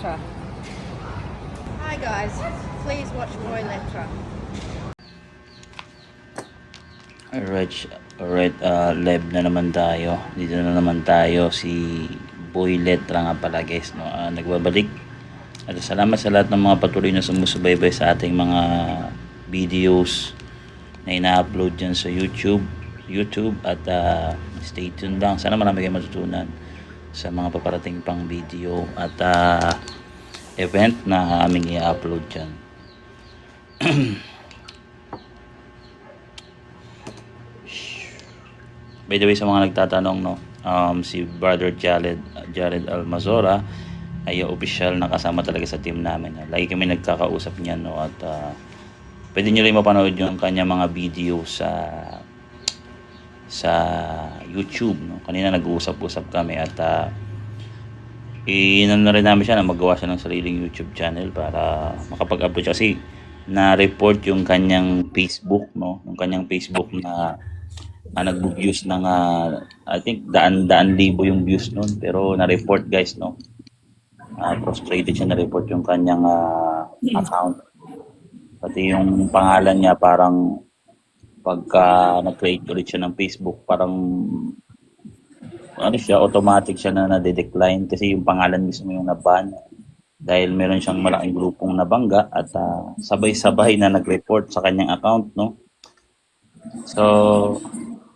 Letra. Hi guys, please watch Boy Letra. Alright, live na naman tayo. Dito na naman tayo, si Boy Letra nga pala guys, no? Nagbabalik. At salamat sa lahat ng mga patuloy na sumusubaybay sa ating mga videos na ina-upload dyan sa YouTube at stay tuned lang. Sana marami kayong matutunan sa mga paparating pang video at event na aming i-upload dyan. By the way, sa mga nagtatanong, no, si Brother Jared Almazora ay official na kasama talaga sa team namin. Lagi kami nagkakausap niyan, no, at pwede nyo rin mapanood yung kanya mga video sa YouTube, no. Kanina nag-uusap-usap kami at inan na rin namin siya na magawa siya ng sariling YouTube channel para makapag-upload siya, kasi na-report yung kanyang Facebook, no, yung kanyang Facebook na nag-views ng I think daan libo yung views noon, pero na-report guys, no. Frustrated siya, na-report yung kanyang account, pati yung pangalan niya parang pagka nag-create ulit siya ng Facebook, parang automatic siya na nade-decline kasi yung pangalan mismo yung na-ban dahil meron siyang malaking grupong nabangga at sabay-sabay na nag-report sa kanyang account, no. So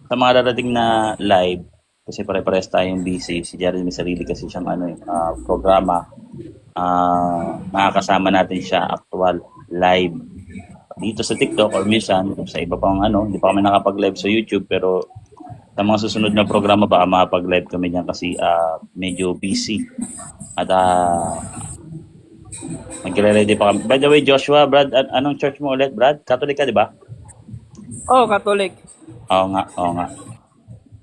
sa mga darating na live, kasi pare-parehas tayong busy, si Jared may sarili kasi siyang programa, makakasama natin siya actual live dito sa TikTok or minsan sa iba pang hindi pa kami nakapag-live sa YouTube, pero sa mga susunod na programa baka makapag-live kami diyan kasi medyo busy at magre-ready pa kami. By the way, Joshua, Brad, anong church mo ulit, Brad? Catholic ka, di ba? Oh, Catholic. Oo nga.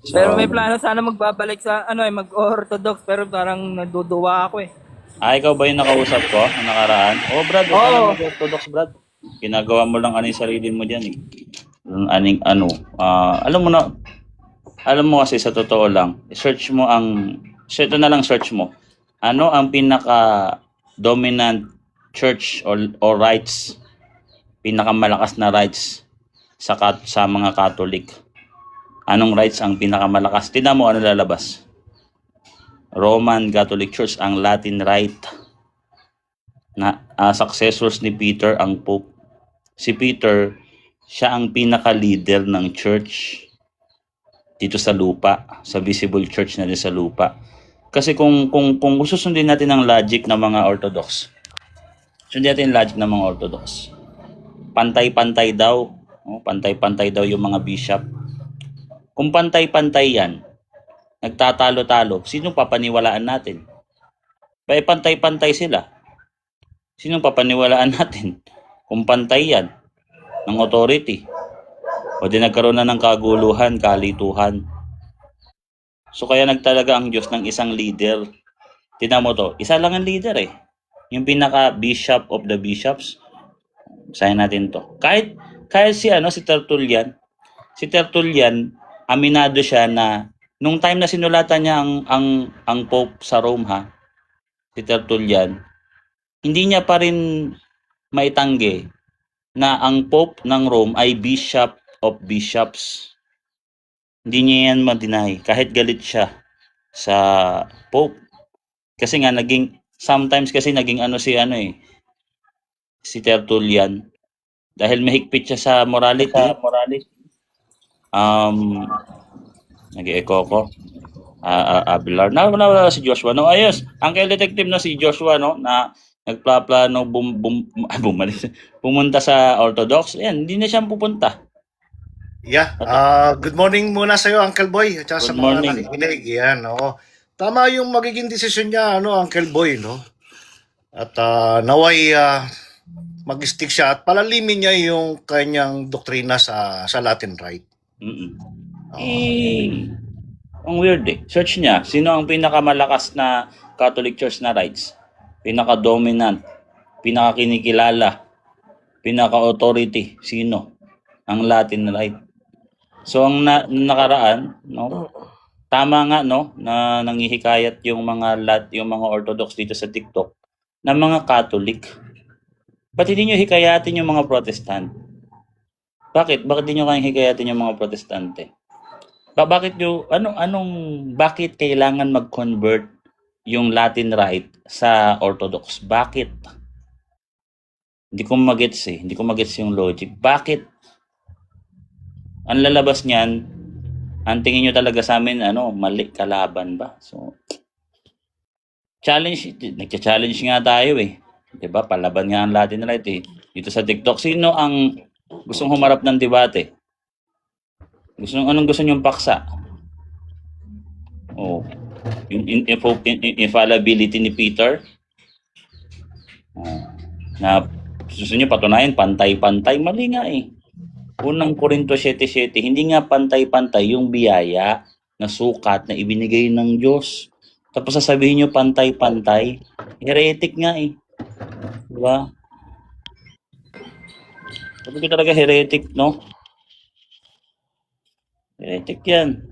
So, Pero may plano sana magbabalik sa mag-Orthodox, pero parang naduduwa ako eh. ikaw ba yung nakausap ko na nakaraan? Brad, huwag ka na Oo. mag-Orthodox, Brad. Ginagawa mo lang yung sarili mo dyan eh. Yung alam mo kasi sa totoo lang, search ito na lang search mo. Ano ang pinaka dominant church or rights, pinakamalakas na rights sa mga Catholic? Anong rights ang pinakamalakas? Tingnan mo ano lalabas. Roman Catholic Church, ang Latin Rite, na successors ni Peter ang Pope. Si Peter, siya ang pinaka-leader ng church dito sa lupa, sa visible church na din sa lupa. Kasi kung susundin natin ang logic ng mga Orthodox, pantay-pantay daw, pantay-pantay daw yung mga bishop. Kung pantay-pantay yan, nagtatalo-talo, sinong papaniwalaan natin? Pantay-pantay sila, sinong papaniwalaan natin? Kung pantay yan ng authority, o di nagkaroon na ng kaguluhan, kalituhan. So kaya nagtalaga ang Diyos ng isang leader. Tingnan mo to, isa lang ang leader eh. Yung pinaka-bishop of the bishops. Basahin natin to. Kahit si Tertullian, aminado siya na nung time na sinulatan niya ang Pope sa Rome, si Tertullian, hindi niya pa rin maitanggi na ang Pope ng Rome ay Bishop of Bishops. Hindi niya yan ma-deny kahit galit siya sa Pope. Kasi nga sometimes naging si Tertullian, dahil mahigpit siya sa morality. Nag-echo ko. Abelar. Nawala si Joshua. No, ayos. Uncle Detective na si Joshua, no, na nagplaplano pumunta sa Orthodox. Ayan, hindi na siya pupunta. Yeah. Good morning muna sa iyo, Uncle Boy, at sa mga nakikinig. Yan, oo. Tama yung magiging desisyon niya, Uncle Boy, no? At naway mag-stick siya at palalimin niya yung kanyang doktrina sa Latin Rite. Ang weird eh. Search niya, sino ang pinakamalakas na Catholic Church na rights? Pinaka-dominant, pinaka-kinikilala, pinaka-authority, sino? Ang Latin Rite. So ang nakaraan, no? Tama nga, no, na nangihikayat yung mga Orthodox dito sa TikTok ng mga Catholic. Ba't hindi nyo hikayatin yung mga Protestant? Bakit? Bakit di nyo kayang hikayatin yung mga Protestante? Bakit nyo, bakit kailangan mag-convert yung Latin Rite sa Orthodox? Bakit? Hindi ko magets eh. Hindi ko magets yung logic. Bakit? Ang lalabas niyan, ang tingin nyo talaga sa amin, mali, kalaban ba? So, nagcha-challenge nga tayo eh. Diba? Palaban nga ang Latin Rite eh. Dito sa TikTok, sino ang gustong humarap ng debate? Anong gusto nyong paksa? Oh, yung infallibility ni Peter. Oh, na gusto nyo patunayan, pantay-pantay. Mali nga eh. Unang Korinto 7:7, hindi nga pantay-pantay yung biyaya na sukat na ibinigay ng Diyos. Tapos sasabihin nyo pantay-pantay. Heretic nga eh. Diba? Sabi ko talaga heretic, no? Heretic yan.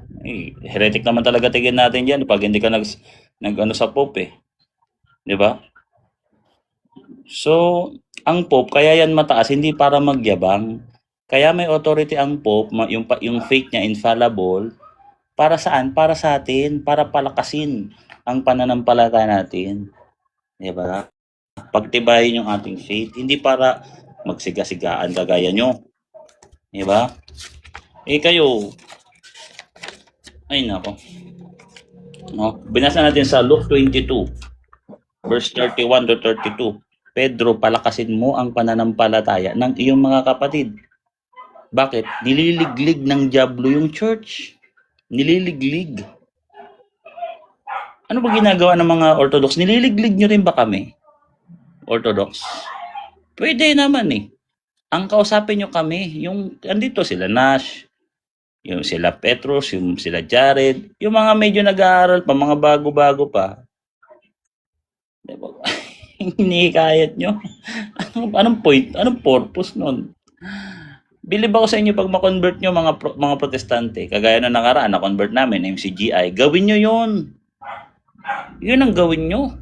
Heretic naman talaga tingin natin yan pag hindi ka nag sa Pope eh. Diba? So, ang Pope, kaya yan mataas, hindi para magyabang. Kaya may authority ang Pope, yung faith niya infallible, para saan? Para sa atin, para palakasin ang pananampalataya natin. Diba? Pagtibayin yung ating faith, hindi para magsiga-sigaan kagaya nyo. Diba? Kayo, ay nako. No, binasa natin sa Luke 22, verse 31 to 32. Pedro, palakasin mo ang pananampalataya ng iyong mga kapatid. Bakit? Nililiglig ng diablo yung church. Nililiglig. Ano ba ginagawa ng mga Orthodox? Nililiglig nyo rin ba kami? Orthodox? Pwede naman eh. Ang kausapin nyo kami, yung andito sila Nash, yung sila Petrus, yung sila Jared, yung mga medyo nag-aaral pa, mga bago-bago pa. Diba? Hinihikayat nyo. Anong point? Anong purpose nun? Bilib ako sa inyo pag ma-convert nyo mga protestante. Kagaya na nakaraan, na-convert namin, MCGI. Gawin nyo yun. Yun ang gawin nyo.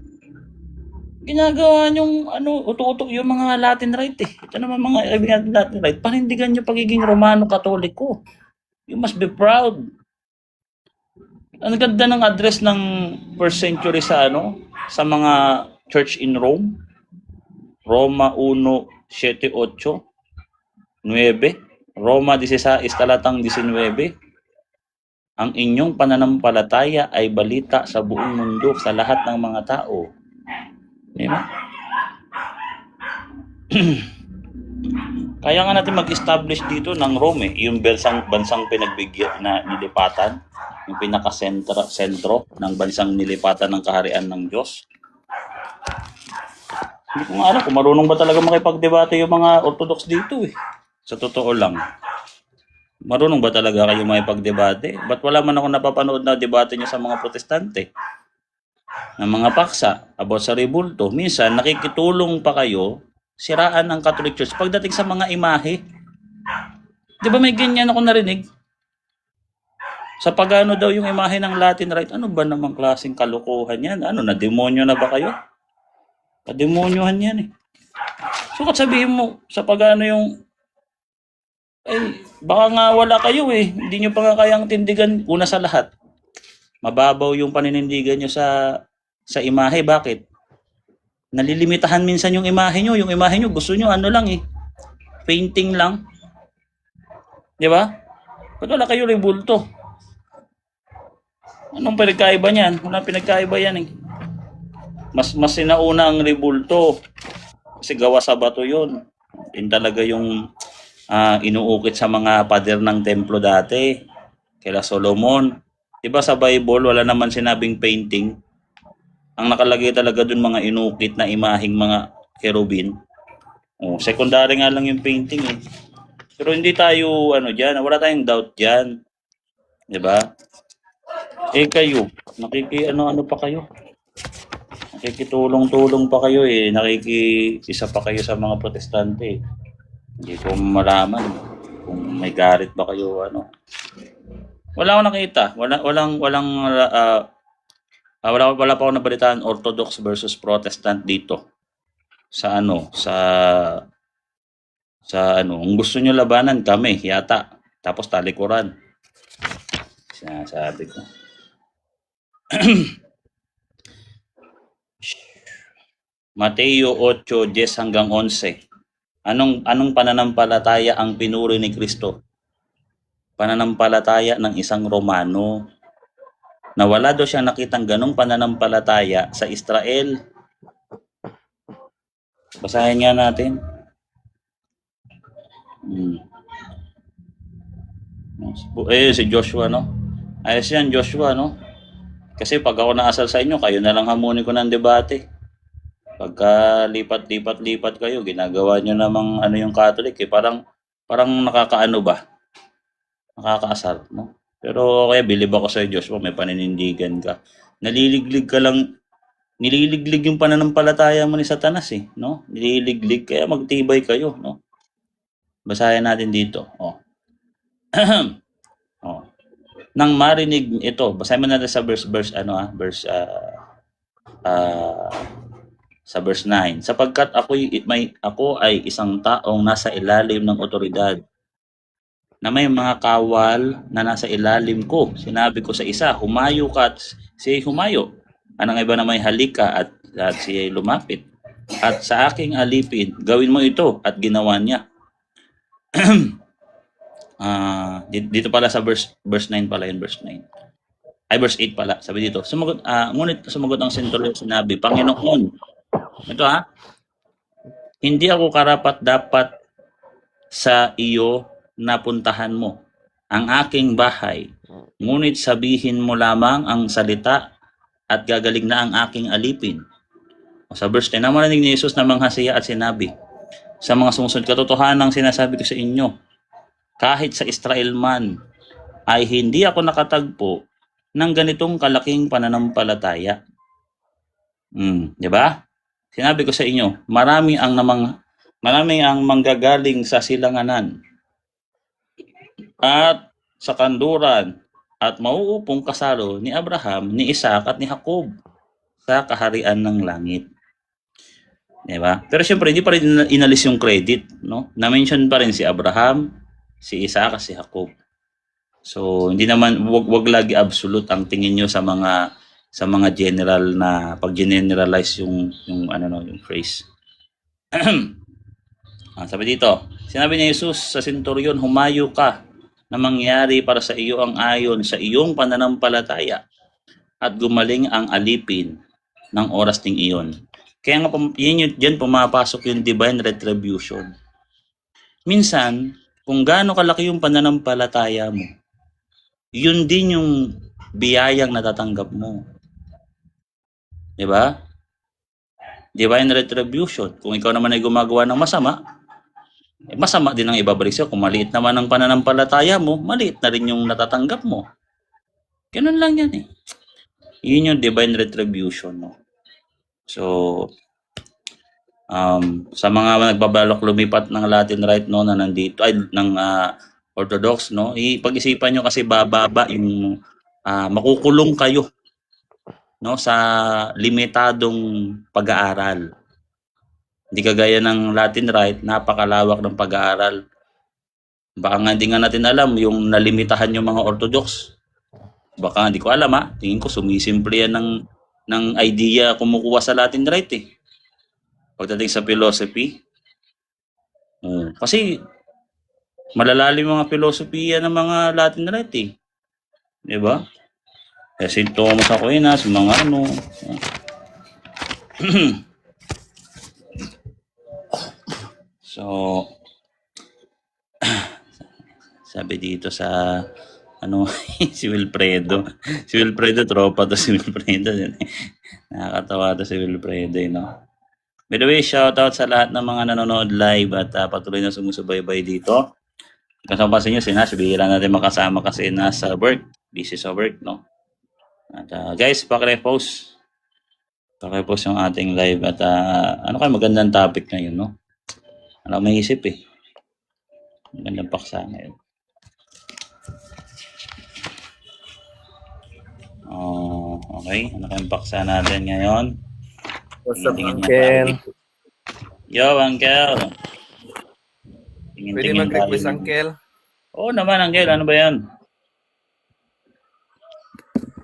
Ginagawa nyong uto-uto yung mga Latin Rite eh. Ito naman mga kaibigan Latin Rite. Panindigan nyo pagiging Romano-Katoliko. You must be proud. Ang ganda ng address ng first century sa mga church in Rome. Roma 1:7-8, 9. Roma 16, talatang 19. Ang inyong pananampalataya ay balita sa buong mundo, sa lahat ng mga tao. Diba? Kaya nga natin mag-establish dito ng Rome yung bansang pinagbigyan na nilipatan, yung pinaka-sentro ng bansang nilipatan ng kaharian ng Diyos. Hindi ko nga alam kung marunong ba talaga makipagdebate yung mga Orthodox dito eh. Sa totoo lang. Marunong ba talaga kayo makipagdebate? Ba't wala man ako napapanood na debate niyo sa mga protestante? Ng mga paksa about sa rebulto. Minsan, nakikitulong pa kayo siraan ang Catholic Church pagdating sa mga imahe. Di ba may ganyan ako narinig? Sa pagano daw yung imahe ng Latin Rite, ano ba namang klaseng kalokohan yan? Na-demonyo na ba kayo? Kademonyohan yan eh. So, sabihin mo, sa pagano yung baka nga wala kayo eh. Hindi nyo pa nga kayang tindigan. Una sa lahat, mababaw yung paninindigan nyo sa imahe. Bakit? Nalilimitahan minsan yung imahe nyo. Yung imahe nyo, gusto nyo lang eh. Painting lang. Di ba? Ba't wala kayo rebulto? Anong pinagkaiba niyan? Walang pinagkaiba yan eh. Mas sinauna ang rebulto. Kasi gawa sa bato yun. Yun talaga yung inuukit sa mga pader ng templo dati. Kila Solomon. Diba sa Bible, wala naman sinabing painting. Ang nakalagay talaga dun mga inukit na imaheng mga cherubin. Secondary nga lang yung painting eh. Pero hindi tayo, dyan, wala tayong doubt dyan. Diba? Kayo, ano pa kayo? Nakikitulong-tulong pa kayo eh. Nakikisa pa kayo sa mga protestante eh. Hindi ko malaman kung may garit ba kayo Wala akong nakita. Wala pa akong nabalitaan Orthodox versus Protestant dito sa ano, sa ano, kung gusto nyo labanan kami, yata. Tapos talikuran. Sinasabi ko. Mateo 8:10 hanggang 11. Anong pananampalataya ang pinuri ni Kristo? Pananampalataya ng isang Romano. Na wala daw siyang nakitang ganong pananampalataya sa Israel. Basahin nga natin. Si Joshua, no? Ayos yan, Joshua, no? Kasi pag ako naasal sa inyo, kayo na lang hamunin ko ng debate. Pagka lipat kayo, ginagawa nyo namang ano yung Catholic, eh. Parang nakakaano ba? Nakakaasar, no? Pero kaya bilib ako sa Joshua, may paninindigan ka. Nililiglig yung pananampalataya mo ni Satanas, eh, no? Nililiglig, kaya magtibay kayo, no? Basahin natin dito. Nang marinig ito, basahin mo natin sa sa verse 9. Sapagkat ako ay isang taong nasa ilalim ng otoridad, na may mga kawal na nasa ilalim ko. Sinabi ko sa isa, humayo ka, at siya humayo. Anong iba na may halika, at siya lumapit. At sa aking alipin, gawin mo ito, at ginawa niya. Dito pala sa verse 9 pala yun, verse 9. Ay, verse 8 pala. Sabi dito, ngunit sumagot ang senturyon, sinabi, Panginoon, ito hindi ako karapat-dapat sa iyo napuntahan mo ang aking bahay, ngunit sabihin mo lamang ang salita at gagaling na ang aking alipin. Sa verse 10, nang marinig ni Jesus na manghasiya at sinabi, sa mga sumusunod katotohanang sinasabi ko sa inyo, kahit sa Israel man ay hindi ako nakatagpo ng ganitong kalaking pananampalataya. Di ba? Sinabi ko sa inyo, marami ang manggagaling sa silanganan at sa kanluran at mauupong kasalo ni Abraham, ni Isaac at ni Jacob sa kaharian ng langit. Diba? Pero syempre, hindi pa rin inalis yung credit, no? Na-mention pa rin si Abraham, si Isaac at si Jacob. So, hindi naman, wag lagi absolute ang tingin nyo sa mga general na pag-generalize yung phrase. Sabi dito, sinabi ni Jesus sa senturyon, humayo ka, na mangyari para sa iyo ang ayon sa iyong pananampalataya at gumaling ang alipin ng oras ding iyon. Kaya nga diyan pumapasok yung divine retribution. Minsan, kung gaano kalaki yung pananampalataya mo, yun din yung biyayang natatanggap mo. Diba? Divine retribution. Kung ikaw naman ay gumagawa ng masama, masama din ang ibabalik sa'yo. Kung maliit naman ang pananampalataya mo, maliit na rin yung natatanggap mo. Ganun lang yan, eh. Yun yung divine retribution, no? So, sa mga nagbabalak lumipat ng Latin Rite, no, na nandito, ay ng Orthodox, no, ipag-isipan nyo kasi bababa yung makukulong kayo, no, sa limitadong pag-aaral. Hindi kagaya ng Latin Rite, napakalawak ng pag-aaral. Baka nga hindi nga natin alam yung nalimitahan yung mga Orthodox. Baka hindi ko alam, tingin ko sumisimple yan ng idea kumukuha sa Latin Rite, eh. Pagdating sa philosophy. Kasi malalalim mga philosophy ng mga Latin Rite, eh. Diba? Kasi Thomas Aquinas, mga ano. So, sabi dito sa si Wilfredo. Si Wilfredo, tropa to si Wilfredo. Nakakatawa to si Wilfredo, no? By the way, shoutout sa lahat ng mga nanonood live at patuloy na sumusubaybay dito. Kasi papansin nyo, si Nash, bihira natin makasama kasi nasa work. Busy sa work, no? At guys, pakirepost yung ating live. At ano kayo magandang topic ngayon, no? Ano may isip, eh. Magandang paksa ngayon. Okay, ano kayong paksa natin ngayon? What's up, Tingin Ken? Yo, Uncle. Pwede Tingin-tingin tayo. mag-request, Uncle. Oo naman, Uncle. Ano ba yan?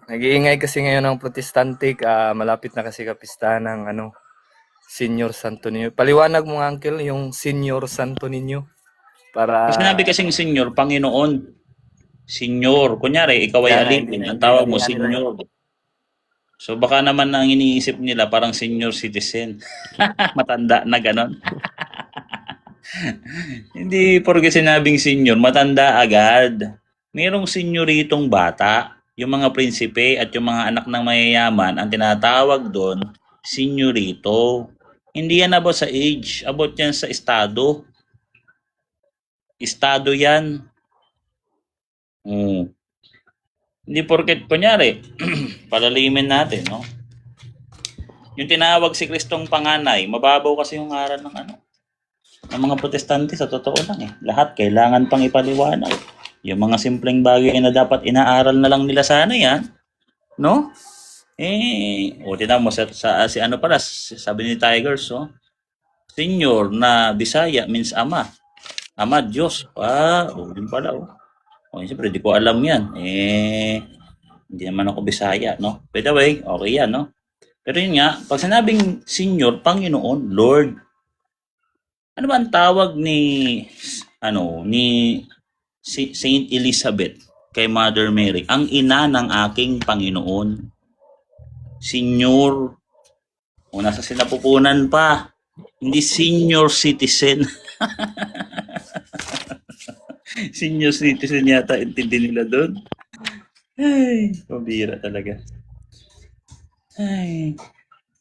Nag-iingay kasi ngayon ng protestante, malapit na kasi kapistahan ng Senior Santo Niño. Paliwanag mo, Uncle, yung Senior Santo Niño para Sinabi kasing senyor, Panginoon. Senyor. Kunyari, ikaw ay Yan, alipin. hindi Ang tawag mo, nila- senyor. So baka naman ang iniisip nila parang senior citizen. Matanda na ganon. Hindi porke sinabing senior, matanda agad. Merong senyoritong bata. Yung mga prinsipe at yung mga anak ng mayayaman, ang tinatawag doon, senyorito. Hindi yan about sa age, about yan sa estado. Estado yan. Hindi porket, kunyari, palalimin natin, no? Yung tinawag si Kristong panganay, mababaw kasi yung aral ng mga protestante, sa totoo lang eh. Lahat kailangan pang ipaliwanag. Yung mga simpleng bagay na dapat inaaral na lang nila sana yan, no? Tingnan mo si ano pala, sabi ni Tigers, oh. Senior na Bisaya means ama. Ama Diyos. Yun pala, oh. Siyempre, di ko alam yan. Hindi naman ako Bisaya, no? By the way, okay yan, no? Pero yun nga, pag sinabing Senior, Panginoon, Lord, ano ba ang tawag ni Saint Elizabeth kay Mother Mary? Ang ina ng aking Panginoon. Senior. Nasa sinapupunan pa. Hindi senior citizen. Senior citizen yata intindi nila doon. Ay, pabira talaga. Ay.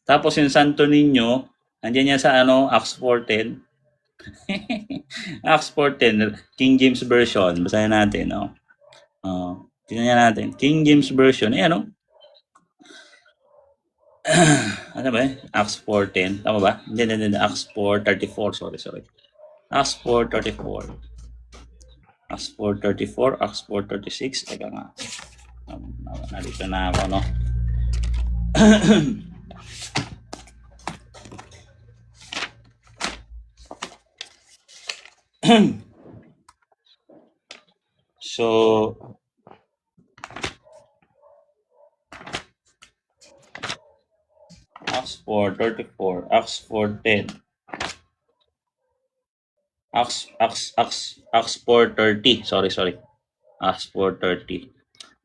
Tapos yung Santo Niño, nandiyan niya sa Acts 4:10. Acts 4:10, King James Version. Basahin natin, no? Tingnan natin. King James Version. Ayan, no? Ano ba eh? Acts 4:10. Tama ba? Hindi. Acts 4:34. Sorry. Acts 4:34. Acts 4:34. Acts 4:36. Teka nga. Nalito na ako, no? So, Acts 4:34, Acts 4:10, Acts 4:30. Sorry. Acts 4:30.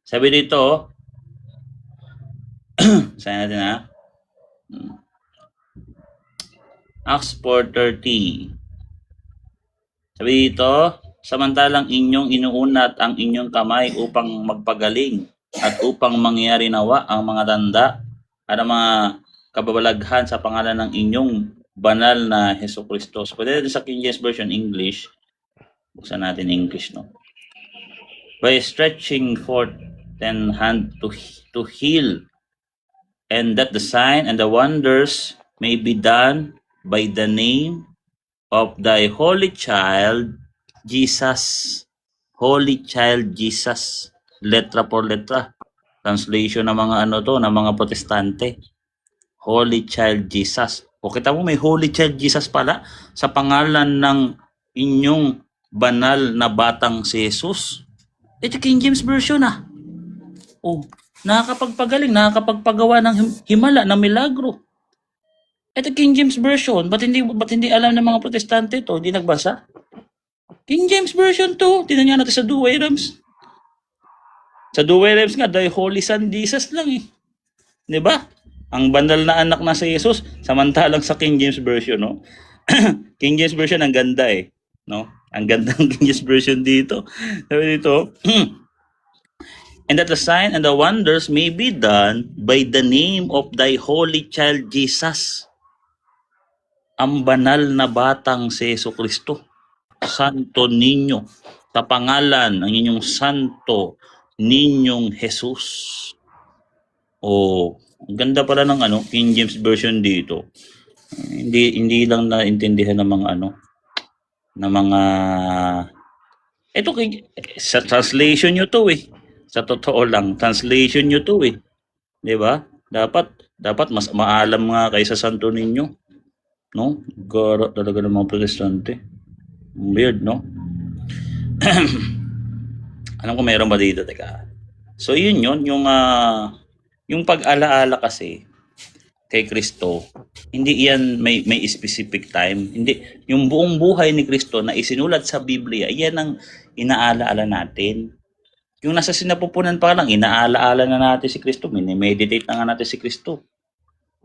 Sabi dito, sabi natin ha. Acts 4:30. Sabi dito, samantalang inyong inuunat ang inyong kamay upang magpagaling at upang mangyari nawa ang mga tanda at ang mga kababalaghan sa pangalan ng inyong banal na Hesus Kristo. Pwede sa King James Version English. Buksan natin English, no? By stretching forth and hand to heal, and that the sign and the wonders may be done by the name of thy holy child, Jesus. Holy child, Jesus. Letra por letra. Translation ng mga ng mga protestante. Holy child, Jesus. O kita mo, may holy child, Jesus pala sa pangalan ng inyong banal na batang si Jesus. Ito King James Version ah. Nakakapagpagaling, nakakapagpagawa ng himala, ng milagro. Ito King James Version. Ba't hindi alam ng mga protestante to? Hindi nagbasa? King James Version to. Tingnan nga natin sa Douay Rheims. Sa Douay Rheims nga, the Holy Son Jesus lang eh. Di ba? Ang banal na anak na si Jesus, samantalang sa King James Version, no? King James Version, ang ganda eh. No? Ang ganda ng King James Version dito. Sabi dito, and that the sign and the wonders may be done by the name of thy holy child Jesus. Ang banal na batang si Hesus Kristo. Santo Niño. Sa pangalan ng inyong Santo Niñong Jesus. Ang ganda pala ng King James Version dito. Hindi lang naintindihan ng mga ng mga ito sa translation nyo to eh. Sa totoo lang, translation nyo to eh. 'Di ba? Dapat mas maalam nga kaysa Santo Niño. no? Gara talaga ng mga protestante. Weird, no? Alam ko meron ba dito, teka. So yun yung pag-alaala kasi kay Kristo, hindi iyan may specific time. Hindi, yung buong buhay ni Kristo na isinulat sa Biblia, iyan ang inaalaala natin. Yung nasa sinapupunan pa lang, inaalaala na natin si Kristo, minimeditate na nga natin si Kristo.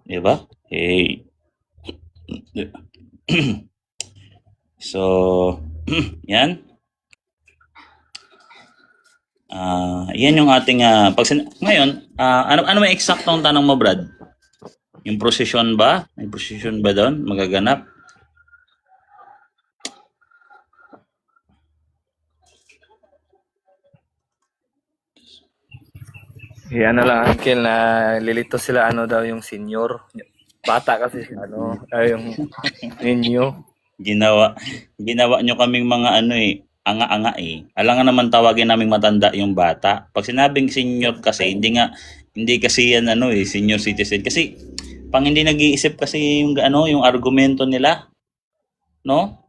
Di ba? Hey. So, yan. Yan yung ating ngayon, ano may eksaktong tanong mo, Brad? Yung procession ba? May procession ba doon magaganap? Yan na lang, Uncle, na lilito sila daw yung senior. Bata kasi yung ninyo. Ginawa nyo kaming mga anga-anga eh. Alangan naman tawagin naming matanda yung bata. Pag sinabing senior kasi, hindi kasi yan senior citizen. Kasi pang hindi nag-iisip kasi yung argumento nila. No?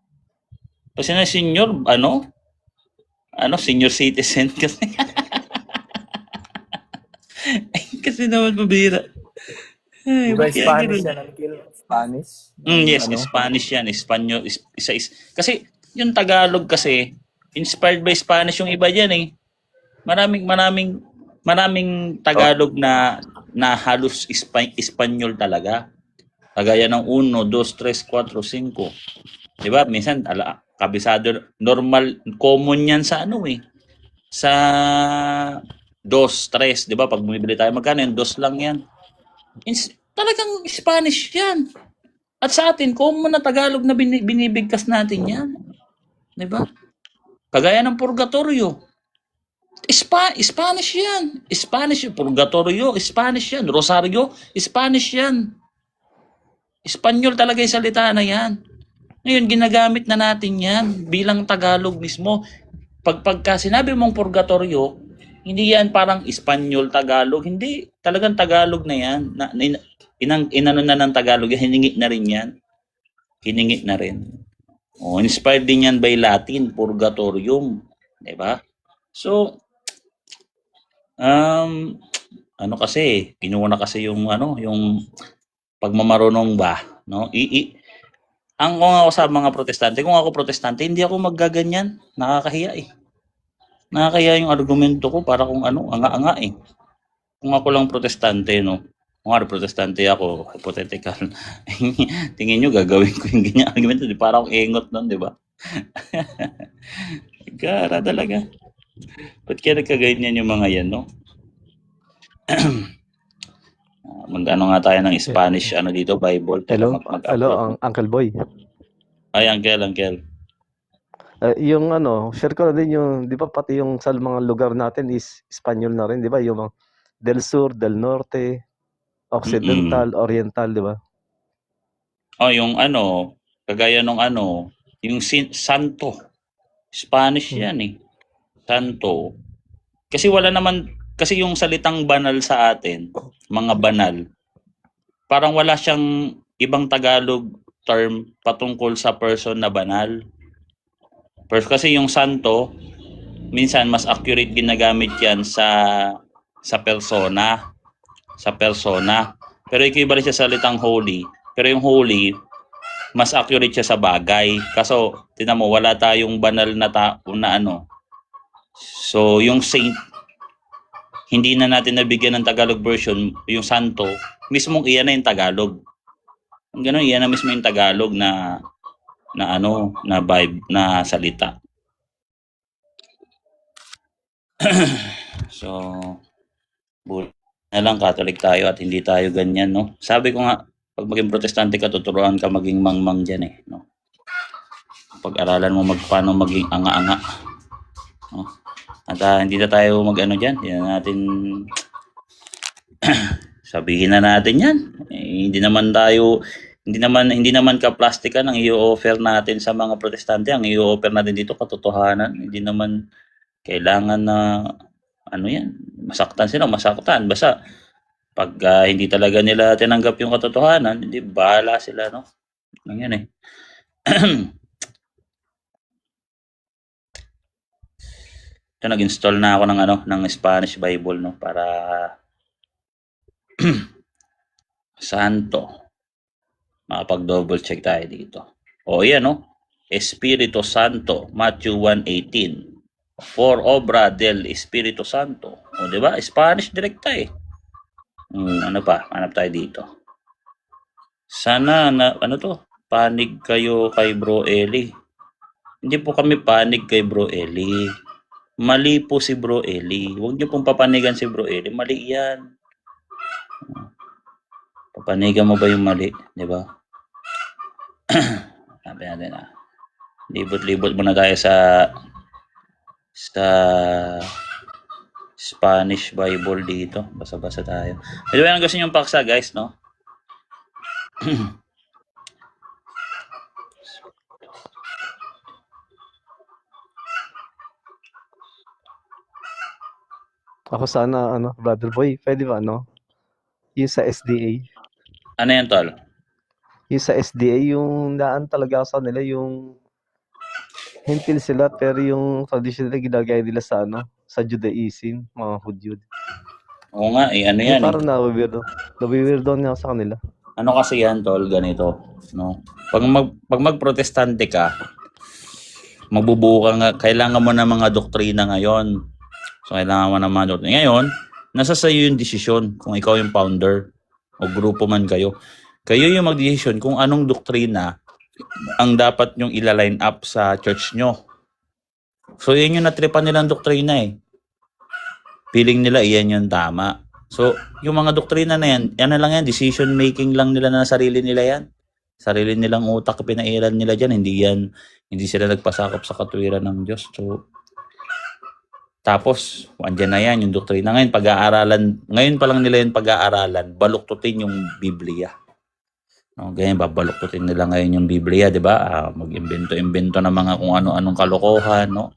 Kasi na senior, senior citizen kasi. Kasi naman mabira. Diba Spanish yan, Uncle? Spanish? Yes, Spanish yan. Espanyol. Kasi yung Tagalog kasi, inspired by Spanish yung iba dyan eh. Maraming Tagalog na halos Espanyol talaga. Kagaya ng 1, 2, 3, 4, 5. Diba? Minsan, kabisado, normal, common yan sa sa 2, 3. Diba? Pag bumibili tayo, magkano yan? 2 lang yan. Talagang Spanish yan. At sa atin, common na Tagalog na binibigkas natin yan. Diba? Kagaya ng purgatorio. Spanish yan. Spanish yung purgatorio. Spanish yan. Rosario. Spanish yan. Espanyol talaga yung salita na yan. Ngayon, ginagamit na natin yan bilang Tagalog mismo. Pagka sinabi mong purgatorio, hindi yan parang Espanyol, Tagalog. Hindi. Talagang Tagalog na yan. Inano na ng Tagalog. Hiningi na rin yan. Hiningi na rin. Inspired din yan by Latin, purgatorium. Diba? So, kasi, kinuha na kasi yung pagmamarunong ba, no? Kung ako sa mga protestante, kung ako protestante, hindi ako maggaganyan. Nakakahiya eh. Nakakahiya yung argumento ko para kung anga-anga eh. Kung ako lang protestante, no? Kung protestante ako, hypothetical. Tingin nyo, gagawin ko yung ganyan argumento. Di para akong engot nun, di ba? Gara talaga. Ba't kaya nagkaganyan yung mga yan, no? Mag-ano nga tayo ng Spanish, dito, Bible. Hello, Uncle Boy. Ay, Uncle. Yung share ko na din yung, di ba pati yung sa mga lugar natin is Espanyol na rin, di ba? Yung mga del Sur, del Norte, Occidental, Oriental, di ba? Yung kagaya nung yung Santo. Spanish yan eh. Santo. Kasi kasi yung salitang banal sa atin, mga banal, parang wala siyang ibang Tagalog term patungkol sa person na banal. First, kasi yung santo, minsan mas accurate ginagamit yan sa persona. Sa persona. Pero equivalent siya sa salitang holy. Pero yung holy, mas accurate siya sa bagay. Kaso, tinan mo, wala tayong banal na tao na So, yung saint, hindi na natin nabigyan ng Tagalog version, yung santo, mismong iyan na yung Tagalog. Ganun, iyan na mismo yung Tagalog na vibe, na salita. So, na lang Catholic tayo at hindi tayo ganyan, no? Sabi ko nga, pag maging protestante ka, tuturuan ka maging mangmang dyan eh, no? Pag-aralan mo paano maging anga-anga, no? At hindi na tayo dyan, hindi na natin sabihin na natin yan. Hindi naman ka-plastikan ang i-offer natin sa mga protestante. Ang i-offer natin dito katotohanan. Hindi naman kailangan na masaktan sila, masaktan. Basta pag hindi talaga nila tinanggap yung katotohanan, hindi bahala sila, no? Lang yan eh. Ito, nag-install na ako ng ng Spanish Bible, no, para Santo. Makapag-double check tayo dito. O yan, no? Espiritu Santo, Matthew 1:18. For obra del Espiritu Santo. O, di ba? Spanish direkta eh. Ano pa? Hanap tayo dito. Sana na ano to? Panig kayo kay Bro Eli. Hindi po kami panig kay Bro Eli. Mali po si Bro Eli. Huwag niyo pong papanigan si Bro Eli. Mali yan. Papanigan mo ba yung mali? Di ba? Sabi natin libot-libot muna tayo sa Spanish Bible dito. Basa-basa tayo. Medyo yan ang gusto niyong paksa, guys, no? Ako sana, brother boy, pwede ba, yung sa SDA? Ano yan, tol? Yung sa SDA, yung daan talaga sa nila, yung hintil sila, pero yung tradition nila ginagaya nila sa, sa Judaism, mga Hudyo. Oo nga, ano yan Parang nawiwirdo nga sa kanila. Ano kasi yan, tol, ganito, no? Pag magprotestante ka, magbubuo ka nga, kailangan mo ng mga doktrina ngayon. So, kailangan mo ng mga doktrina. Ngayon, nasa sayo yung desisyon kung ikaw yung founder o grupo man kayo. Kayo yung mag-desisyon kung anong doktrina ang dapat nyong ila-line up sa church nyo. So, yun yung natripan nilang doktrina eh. Feeling nila iyan yung tama. So, yung mga doktrina na yan, yan na lang yan, decision making lang nila na sarili nila yan. Sarili nilang utak pinairal nila dyan, hindi sila nagpasakop sa katuwiran ng Diyos. So, tapos, andyan na yan, yung doktrina. Ngayon, ngayon pa lang nila yung pag-aaralan, baluktutin yung Biblia. No, ganyan, babaluktutin nila ngayon yung Biblia, di ba? Mag-imbento ng mga kung ano-anong kalokohan, no?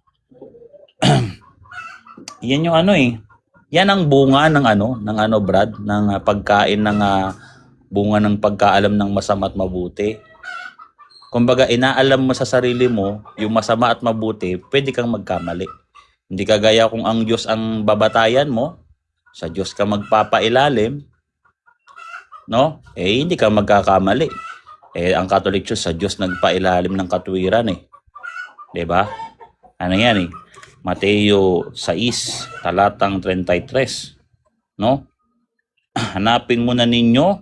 Yan yung yan ang bunga ng Brad, ng pagkain ng bunga ng pagkaalam ng masama at mabuti. Kumbaga, inaalam mo sa sarili mo yung masama at mabuti, pwede kang magkamali. Hindi kagaya kung ang Diyos ang babatayan mo, sa Diyos ka magpapailalim, no? Hindi ka magkakamali. Ang Catholic Church sa Diyos nagpailalim ng katuwiran eh. 'Di ba? Ano yan eh? Mateo 6, talatang 33, no? Hanapin mo na ninyo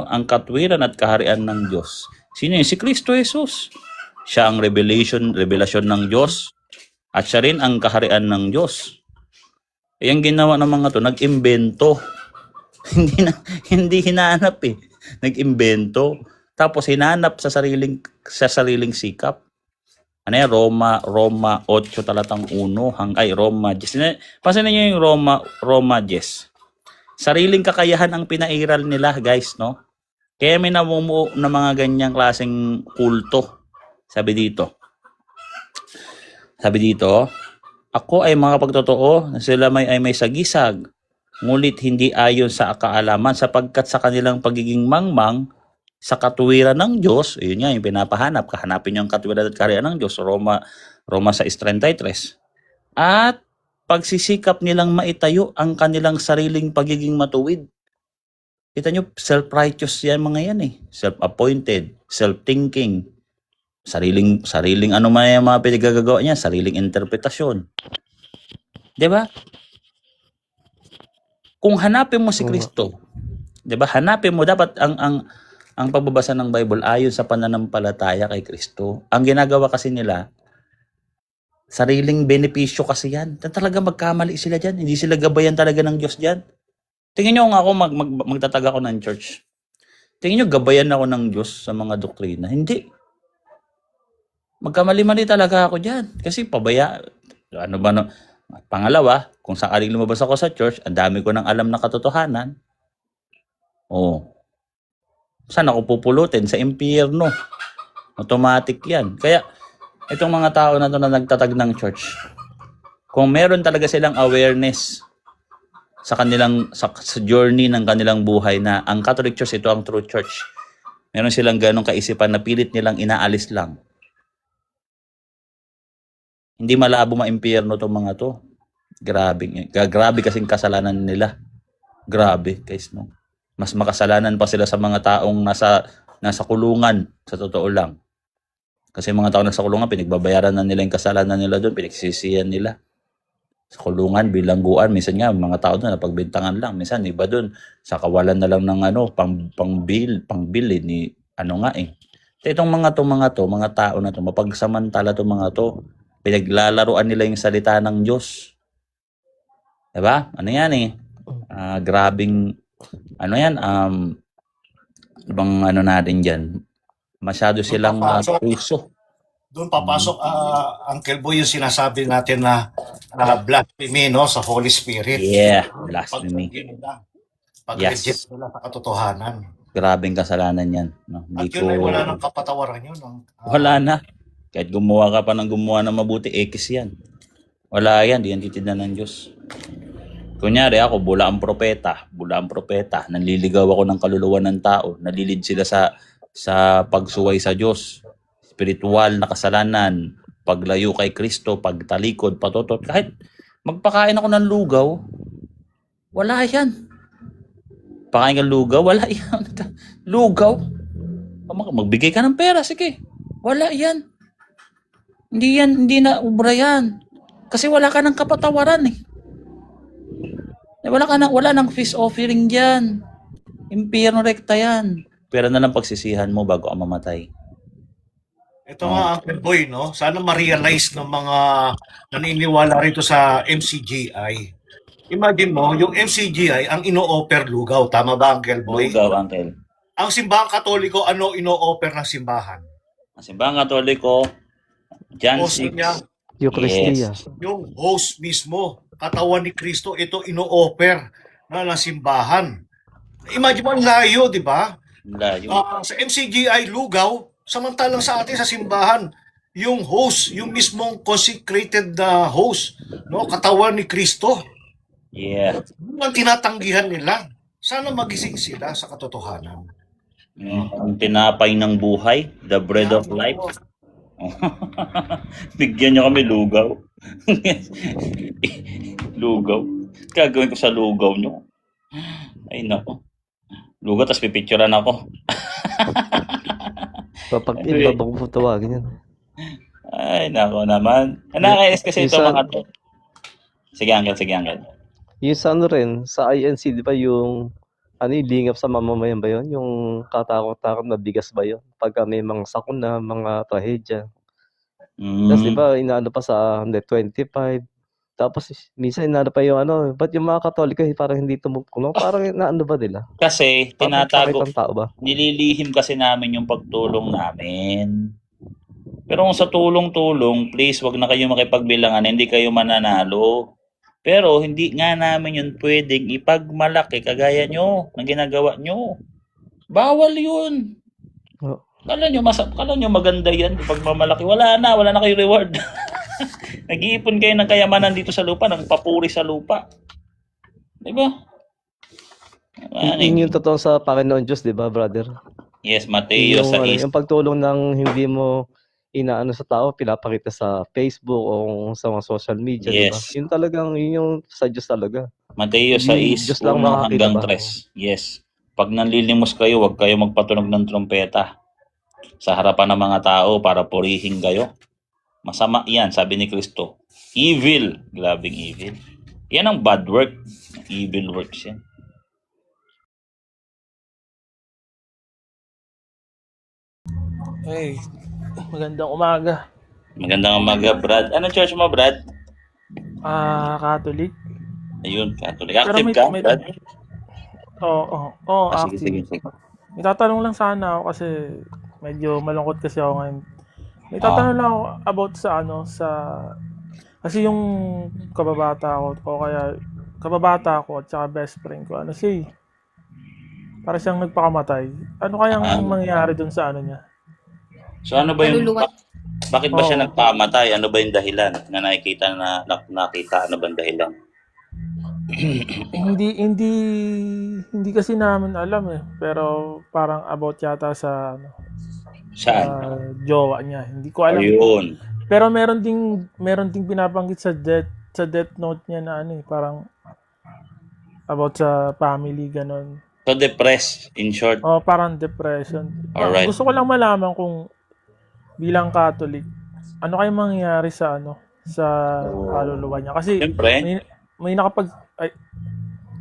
ang katwiran at kaharian ng Diyos. Sino yun? Si Kristo Jesus. Siya ang revelasyon ng Diyos at siya rin ang kaharian ng Diyos. Yung ginawa ng mga to, nag-imbento. hindi hinanap eh. Nag-imbento. Tapos hinanap sa sariling sikap. Ano yan? Roma 8 talatang 1 Roma 10. Pasin niyo yung Roma 10. Sariling kakayahan ang pinairal nila, guys, no? Kaya may namumuo na mga ganyang klaseng kulto. Sabi dito, ako ay makapagtotoo na sila ay may sagisag, ngulit hindi ayon sa kaalaman, sapagkat sa kanilang pagiging mangmang sa katuwiran ng Diyos, yun nga yung pinapahanap, kahanapin yung katuwiran at kaharian ng Diyos, Roma 6:33. At pagsisikap nilang maitayo ang kanilang sariling pagiging matuwid. Kita nyo, self-righteous yan mga yan eh. Self-appointed, self-thinking, sariling ano man yung mga pinagagawa niya, sariling interpretasyon. 'Di ba? Kung hanapin mo si Kristo, 'di ba? Hanapin mo dapat ang pagbabasa ng Bible ayon sa pananampalataya kay Kristo. Ang ginagawa kasi nila, sariling benepisyo kasi yan. Talaga magkamali sila dyan. Hindi sila gabayan talaga ng Diyos dyan. Tingin nyo kung ako magtatag ako ng church. Tingin nyo gabayan ako ng Diyos sa mga doktrina. Hindi. Magkamali-mali talaga ako dyan. Kasi Pangalawa, kung sakaling lumabas ako sa church, ang dami ko nang alam na katotohanan. Saan ako pupulutin? Sa impyerno. Automatic yan. Kaya, itong mga tao na nagtatag ng church, kung meron talaga silang awareness sa journey ng kanilang buhay na ang Catholic Church, ito ang true church. Meron silang ganong kaisipan na pilit nilang inaalis lang. Hindi malabo maimpyerno tong mga to. Grabe kasing kasalanan nila. Grabe, guys, no. Mas makasalanan pa sila sa mga taong nasa kulungan, sa totoo lang. Kasi mga tao nasa kulungan, pinagbabayaran na nila yung kasalanan nila doon, pinagsisiyan nila. Sa kulungan, bilangguan, minsan nga, mga tao doon, napagbintangan lang. Minsan, iba doon, sa kawalan na lang ng pangbili ni, Itong mga tao na to, mapagsamantala to mga to, pinaglalaruan nila yung salita ng Diyos. Diba? Ano yan eh? Grabing, ibang natin dyan. Masyado silang puso. Doon papasok, Uncle Boy, yung sinasabi natin na blasphemy, no, sa Holy Spirit. Yeah, blasphemy. Pag-reject nila sa katotohanan. Grabing kasalanan yan. No? At yun ay wala nang kapatawaran yun. Wala na. Kahit gumawa ka pa ng mabuti, X yan. Wala yan, di yan titignan ng Diyos. Kunyari ako, bula ang propeta, nanliligaw ako ng kaluluwa ng tao, nalilid sila sa pagsuway sa Diyos, spiritual na kasalanan, paglayo kay Kristo, pagtalikod, patotot, kahit magpakain ako ng lugaw, wala yan. Pakain ka lugaw, wala yan. Lugaw? Magbigay ka ng pera, sige. Wala yan. Hindi na ubra yan. Kasi wala ka ng kapatawaran eh. Wala nang feast offering diyan. Impyerno rekta yan. Pero na lang pagsisihan mo bago ka mamatay. Ito nga, Uncle Boy, no? Sana ma-realize ng mga naniniwala rito sa MCGI. Imagine mo, yung MCGI ang ino-offer lugaw. Tama ba, Uncle Boy? Lugaw, Uncle. Ang simbahang Katoliko, ano ino-offer ng simbahan? Ang simbahang Katoliko, John Host 6. niya, Eucharistia. yung host mismo, katawan ni Kristo, ito ino-offer na simbahan. Imagine mo, ang layo, di ba? Layo. Sa MCGI, lugaw, samantalang sa atin sa simbahan, yung host, yung mismong consecrated na host, no, katawan ni Kristo. Yeah. Yun ang tinatanggihan nila. Sana magising sila sa katotohanan. Ang tinapay ng buhay, the bread of life. Bigyan niyo kami lugaw. Lugaw. Gagawin ko sa lugaw niyo. Ay nako. Lugaw, tapos pipicturean ako. Kapag iba bang po tawagin yan. Ay nako naman. Nakakainis kasi ito mga to. Sige Uncle. Yung sa rin, sa INC, di ba yung yung lingap sa mamamayan ba yun? Yung katakot-takot na bigas ba yun? Pagka may mga sakuna, mga trahedya. Tapos di ba, inaano pa sa 125. Tapos minsan inaano pa yung ba't yung mga Katoliko parang hindi tumukulong? Parang inaano ba nila? Kasi tinatago, Tao ba? nililihim kasi namin yung pagtulong namin. Pero kung sa tulong-tulong, please wag na kayo makipagbilangan, hindi kayo mananalo. Pero hindi nga namin yun pwedeng ipagmalaki kagaya nyo, na ginagawa nyo. Bawal yun. Oh. Kala nyo maganda yan, pagmamalaki. Wala na kayo reward. Nag-iipon kayo ng kayamanan dito sa lupa, ng papuri sa lupa. Diba? Yun yung totoo sa Panginoon Diyos, di ba, brother? Yes, Mateo sa Yung pagtulong ng hindi mo inaano sa tao, pinapakita sa Facebook o sa mga social media, di ba? Yes. Yun talagang, yun yung sa Diyos talaga. Mateo Yung 6, Diyos lang 1 makakita hanggang ba? 3. Yes. Pag nanlilimos kayo, huwag kayo magpatunog ng trompeta sa harapan ng mga tao para purihin kayo. Masama yan, sabi ni Kristo. Evil. Grabing evil. Yan ang bad work. Evil works yan. Hey, magandang umaga. Magandang umaga, Brad. Anong church mo, Brad? Catholic. Ayun, Catholic. Active ka, Brad? Oo, Sige, active. sige. May tatanong lang sana ako kasi medyo malungkot kasi ako ngayon. May tatanong lang ako about kasi yung kababata ko at saka best friend ko, siya para siyang nagpakamatay. Ano kayang mangyayari dun sa niya? So ano ba yung... Maluluwat. Bakit ba siya Oo. nagpamatay? Ano ba yung dahilan na nakita? Ano ba yung dahilan? Hindi hindi hindi kasi namin alam eh. Pero parang about yata sa ano, sa Saan? jowa niya. Hindi ko alam. Ayun. Pero meron ding binabanggit sa death note niya na ano eh, parang about sa family ganon. So depressed, in short. O parang depression. Alright. Gusto ko lang malaman kung bilang Catholic, ano kaya mangyayari sa ano sa kaluluwa niya kasi Siyempre, may nakapag ay,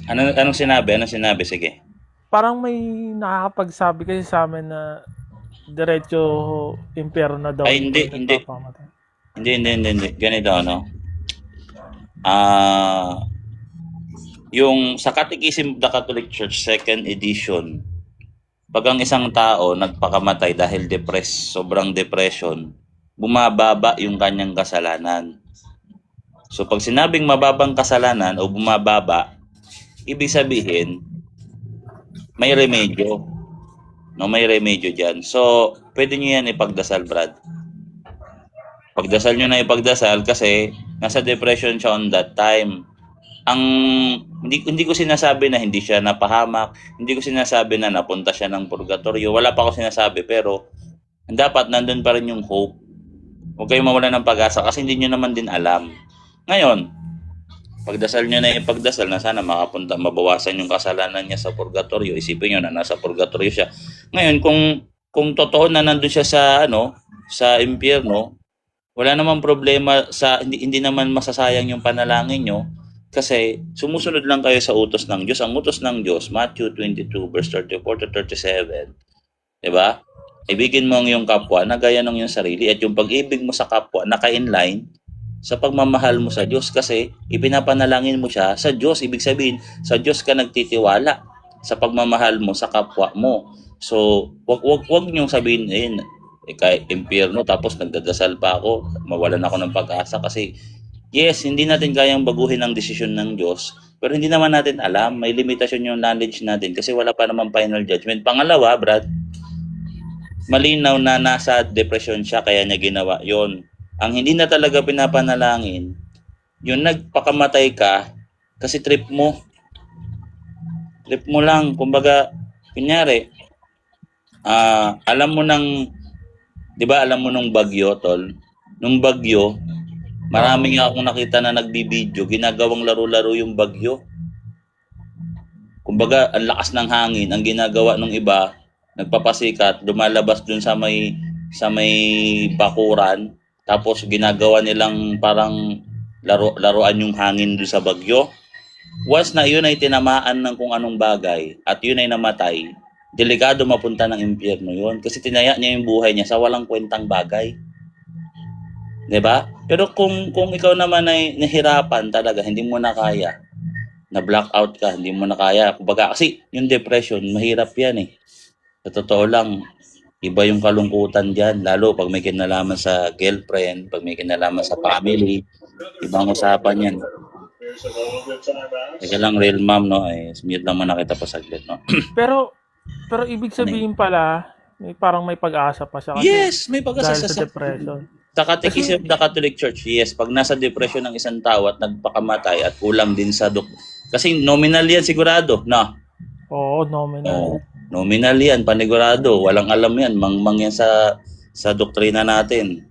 anong sinabi? Anong sinabi? Sige. parang may nakakapagsabi kasi sa amin na diretso impyerno na daw Ay, hindi, pag hindi. nagpapamatay. Hindi. Ganito, no? Yung sa Catechism of the Catholic Church, 2nd edition, pag ang isang tao nagpakamatay dahil sobrang depression, bumababa yung kanyang kasalanan. So pag sinabing mababang kasalanan o bumababa, ibig sabihin, may remedyo. No, may remedyo dyan. So, pwede nyo yan ipagdasal, Brad. Pagdasal nyo na ipagdasal kasi nasa depression siya on that time. Hindi ko sinasabi na hindi siya napahamak, hindi ko sinasabi na napunta siya ng purgatorio, wala pa ako sinasabi, pero dapat nandun pa rin yung hope. Huwag kayong mawala ng pag-asa kasi hindi nyo naman din alam. Ngayon, pagdasal nyo na ipagdasal na sana mabawasan yung kasalanan niya sa purgatorio. Isipin nyo na nasa purgatorio siya. Ngayon, kung totoo na nandun siya sa impyerno, wala namang problema hindi naman masasayang yung panalangin nyo kasi sumusunod lang kayo sa utos ng Diyos. Ang utos ng Diyos, Matthew 22 verse 34 to 37. 'Di ba? Ibigin mo ang iyong kapwa na gaya ng iyong sarili at yung pag-ibig mo sa kapwa naka-inline sa pagmamahal mo sa Diyos kasi ipinapanalangin mo siya sa Diyos. Ibig sabihin, sa Diyos ka nagtitiwala sa pagmamahal mo sa kapwa mo. So, wag niyong sabihin, kay impyerno tapos nagdadasal pa ako, mawalan ako ng pag-asa kasi yes, hindi natin kayang baguhin ang desisyon ng Diyos, pero hindi naman natin alam, may limitasyon yung knowledge natin kasi wala pa naman final judgment. Pangalawa, Brad, malinaw na nasa depression siya kaya niya ginawa yon. Ang hindi na talaga pinapanalangin, yung nagpakamatay ka kasi trip mo lang, kumbaga kunyari alam mo nung bagyo, tol? Nung bagyo, marami nga akong nakita na nagbibideo, ginagawang laro-laro yung bagyo. Kumbaga, ang lakas ng hangin, ang ginagawa ng iba, nagpapasikat, lumalabas dun sa may bakuran, tapos ginagawa nilang parang laruan yung hangin dun sa bagyo. Once na yun ay tinamaan ng kung anong bagay at yun ay namatay, delikado mapunta ng impyerno yun kasi tinaya niya yung buhay niya sa walang kwentang bagay. 'Di ba? Pero kung ikaw naman ay nahirapan talaga, hindi mo na kaya, na blackout ka, hindi mo na kaya. Kumbaga kasi yung depression, mahirap yan eh. Sa totoo lang, iba yung kalungkutan diyan, lalo pag may kinalaman sa girlfriend, pag may kinalaman sa family, ibang usapan yan. Teka lang, real mom, no? Mute lang muna kita pa saglit, no? Pero ibig sabihin pala, parang may pag-asa pa siya kasi Yes, may pag-asa dahil sa sa depression. Sa Catechism of the Catholic Church, yes, pag nasa depression ng isang tao at nagpakamatay at kulang din sa kasi nominal yan sigurado, no? Oo, nominal. Oh, nominal yan, panigurado. Walang alam yan, mangmang yan sa doktrina natin.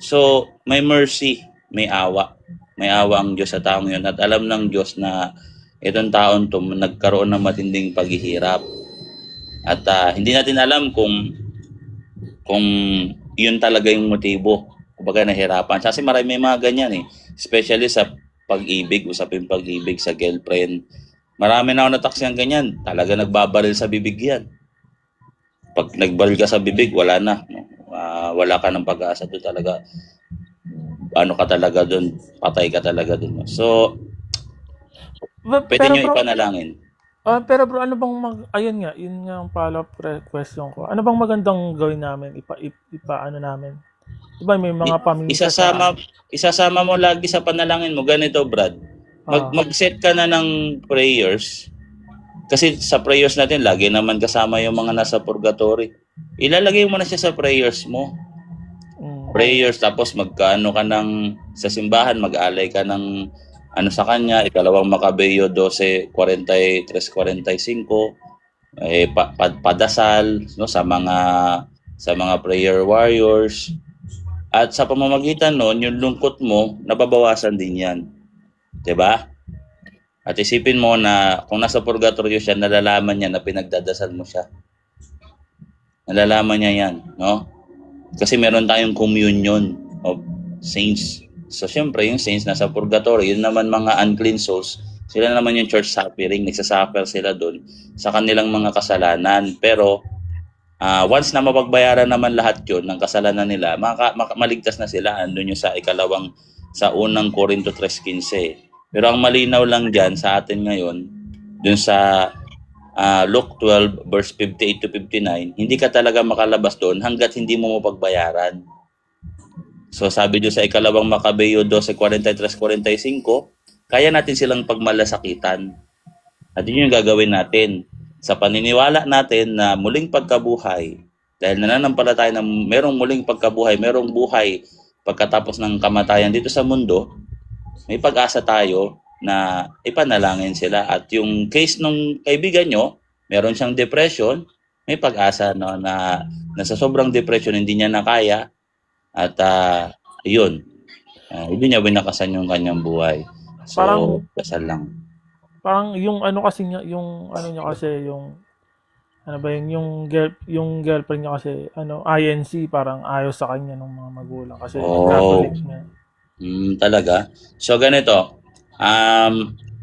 So, may mercy, may awa. May awa ang Diyos sa taong yun. At alam ng Diyos na itong taon to nagkaroon ng matinding paghihirap. At hindi natin alam kung yun talaga yung motibo. Kumbaga nahirapan. Kasi marami mga ganyan eh. Especially sa pag-ibig, usapin pag-ibig sa girlfriend. Marami na ako nataksyan ganyan. Talaga nagbabaril sa bibig yan. Pag nagbaril ka sa bibig, wala na. No? Wala ka ng pag-asa doon talaga. Ano ka talaga doon? Patay ka talaga doon. So, pwede nyo ipanalangin. Pero bro, ano bang ayun nga, yun nga ang follow-up question ko. Ano bang magandang gawin namin? Ano namin? Diba may mga pamilya Isasama mo lagi sa panalangin mo. Ganito, Brad. Mag-set ka na ng prayers. Kasi sa prayers natin, lagi naman kasama yung mga nasa purgatory. Ilalagay mo na siya sa prayers mo. Prayers, tapos magkaano ka sa simbahan, mag-alay ka ng ano sa kanya, ikalawang Makabeyo 12:43-45, padasal, no, sa mga prayer warriors. At sa pamamagitan noon, yung lungkot mo, nababawasan din yan. 'Di ba? At isipin mo na kung nasa purgatorio siya, nalalaman niya na pinagdadasal mo siya. Nalalaman niya yan, no? Kasi meron tayong communion of saints. So, syempre, yung saints nasa purgatorio, yun naman mga unclean souls, sila naman yung church suffering, nagsasuffer sila doon sa kanilang mga kasalanan. Pero, once na mapagbayaran naman lahat yun ng kasalanan nila, maligtas na sila. Andun yung sa unang Corinto 3:15. Pero ang malinaw lang dyan sa atin ngayon, dun sa Luke 12 verse 58-59, hindi ka talaga makalabas doon hanggat hindi mo mapagbayaran. So sabi doon sa ikalawang Makabeyo 12:43-45, kaya natin silang pagmalasakitan. At yun yung gagawin natin. Sa paniniwala natin na muling pagkabuhay, dahil nananampalataya na merong muling pagkabuhay, merong buhay pagkatapos ng kamatayan dito sa mundo, may pag-asa tayo na ipanalangin sila. At yung case nung kaibigan nyo, meron siyang depression, may pag-asa, no, na sa sobrang depression hindi niya nakaya at yun, hindi niya winakasan yung kanyang buhay. So, Parang dasal lang. parang yung ano kasi niya, yung ano niya kasi yung ano ba yun, yung girlfriend niya kasi ano INC, parang ayaw sa kanya ng mga magulang kasi Catholic niya. Talaga. So ganito,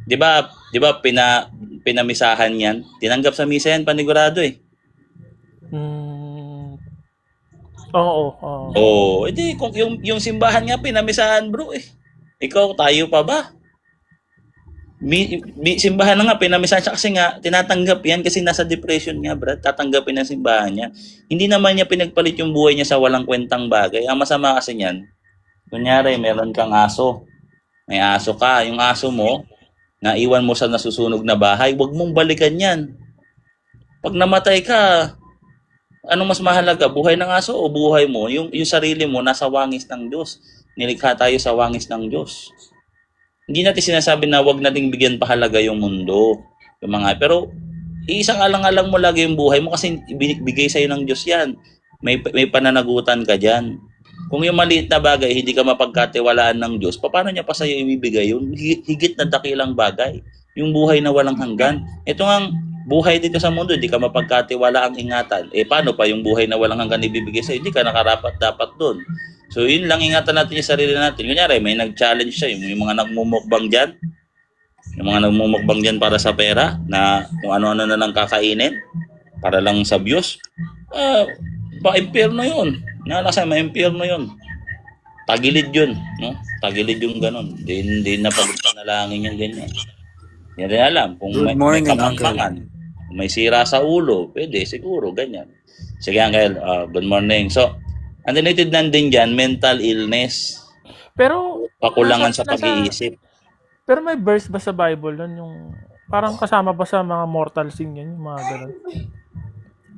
'di ba pinamisahan 'yan? Tinanggap sa misa 'yan panigurado eh. Oo. Edi kung yung simbahan nga pinamisahan, bro eh. Ikaw, tayo pa ba? Simbahan na nga pinamisahan siya kasi nga tinatanggap 'yan kasi nasa depression nga, brad. Tatanggapin ng simbahan niya. Hindi naman niya pinagpalit yung buhay niya sa walang kwentang bagay. Ang masama kasi niyan, kunyari, meron kang aso. May aso ka. Yung aso mo, naiwan mo sa nasusunog na bahay, huwag mong balikan yan. Pag namatay ka, anong mas mahalaga? Buhay ng aso o buhay mo? Yung sarili mo, nasa wangis ng Diyos. Nilikha tayo sa wangis ng Diyos. Hindi natin sinasabi na huwag nating bigyan pahalaga yung mundo. Pero, isang alang-alang mo lagi yung buhay mo kasi bigay sa'yo ng Diyos yan. May pananagutan ka dyan. Kung yung maliit na bagay, hindi ka mapagkatiwalaan ng Diyos, paano niya pa sa'yo ibibigay yun? Higit na dakilang bagay. Yung buhay na walang hanggan. Ito nga, buhay dito sa mundo, hindi ka mapagkatiwala ang ingatan. Paano pa yung buhay na walang hanggan ibibigay sa'yo? Hindi ka nakarapat dapat doon. So, yun lang, ingatan natin yung sarili natin. Kunyari, may nag-challenge siya, yung mga nagmumukbang dyan. Yung mga nagmumukbang dyan para sa pera, na kung ano-ano na lang kakainin, para lang sa views. Pa-impyerno yun. Nalasa, may impyerno yun. Tagilid yun, no? Tagilid yung ganun. Hindi na pagpanalangin yung ganyan. Hindi rin alam kung may kamangmangan, kung may sira sa ulo, pwede siguro ganyan. Sige, Uncle, good morning. So, underneath nandun dyan, mental illness. Pero Pakulangan sa pag-iisip. Pero may verse ba sa Bible nun yung parang kasama ba sa mga mortal sin yan, yung mga ganun?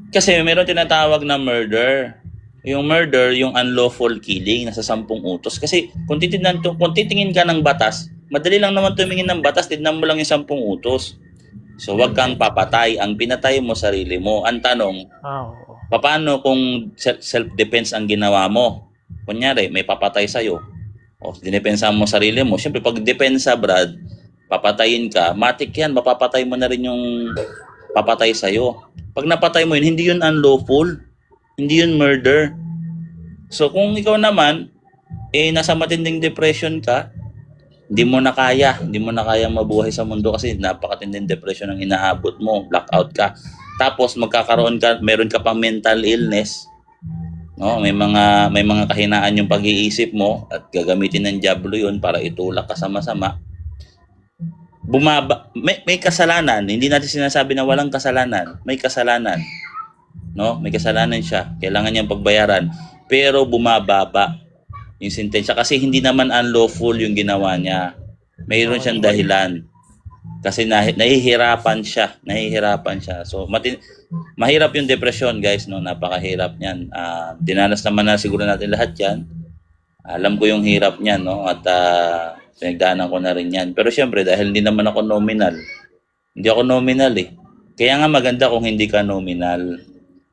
Kasi meron tinatawag na murder. Yung murder, yung unlawful killing, nasa 10 utos. Kasi kung titingin ka ng batas, madali lang naman tumingin ng batas, tignan mo lang yung 10 utos. So wag kang papatay. Ang pinatay mo, sarili mo. Ang tanong, Oo. paano kung self-defense ang ginawa mo? Kunyari, may papatay sa'yo. O, dinepensa mo sarili mo. Siyempre, pag depensa, Brad, papatayin ka, matik yan, mapapatay mo na rin yung papatay sa'yo. Pag napatay mo yun, hindi yun unlawful. Hindi yun murder. So, kung ikaw naman, nasa matinding depression ka, hindi mo na kaya mabuhay sa mundo kasi napakatinding depression ang inaabot mo, blackout ka. Tapos meron ka pang mental illness, no? May mga kahinaan yung pag-iisip mo at gagamitin ng diablo yun para itulak ka sa masama. May kasalanan, hindi natin sinasabi na walang kasalanan. May kasalanan. No? May kasalanan siya. Kailangan niyang pagbayaran. Pero bumababa yung sentensya kasi hindi naman unlawful yung ginawa niya. Mayroon siyang dahilan. Kasi nahihirapan siya. So, mahirap yung depression, guys, no? Napakahirap niyan. Dinanas naman na siguro natin lahat 'yan. Alam ko yung hirap niyan, no? At Pinagdaanan ko na rin yan. Pero syempre, dahil hindi naman ako nominal, hindi ako nominal eh. Kaya nga maganda kung hindi ka nominal.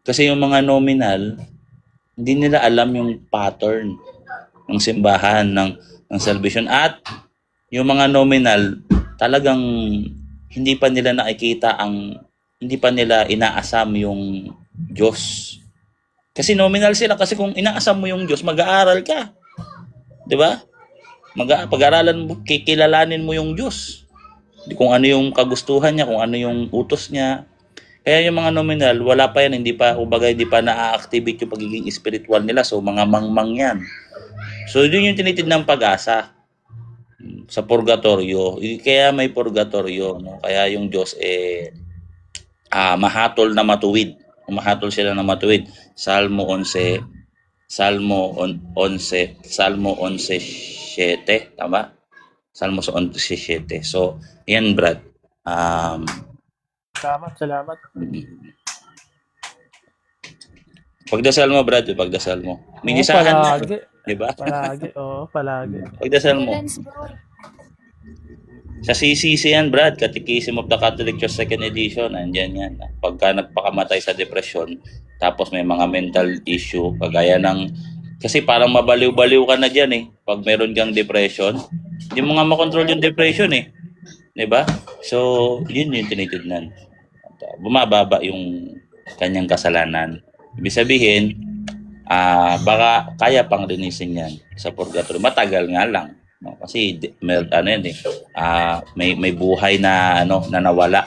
Kasi yung mga nominal, hindi nila alam yung pattern ng simbahan, ng salvation. At yung mga nominal, talagang hindi pa nila nakikita hindi pa nila inaasam yung Diyos. Kasi nominal sila. Kasi kung inaasam mo yung Diyos, mag-aaral ka. Di ba? Pag-aralan mo, kikilalanin mo yung Diyos. Kung ano yung kagustuhan niya, kung ano yung utos niya. Kaya yung mga nominal, wala pa yan, hindi pa na-activate yung pagiging spiritual nila. So, mga mangmang yan. So, yun yung tinitid ng pag-asa sa purgatorio. Kaya may purgatorio, no? Kaya yung Diyos mahatol na matuwid. Mahatol sila na matuwid. Salmo 11, Salmo 11, Salmo 11:7, tama? Salmo 11:7. So, yan Brad. Salamat. Pagdasal mo Brad, pagdasal mo. Oo, Minisahan mo, palagi. 'di ba? Palagi. Pagdasal mo. Sa CCC yan, Brad, Catechism of the Catholic Church 2nd edition, andyan yan. Pagka nagpakamatay sa depression, tapos may mga mental issue, kagaya kasi parang mabaliw-baliw ka na dyan eh, pag meron kang depression. Hindi mo nga makontrol yung depression eh. Diba? So, yun yung tinitignan. Bumababa yung kanyang kasalanan. Ibig sabihin, baka kaya pang linisin yan sa purgatory. Matagal nga lang. No? Kasi may buhay na na nawala.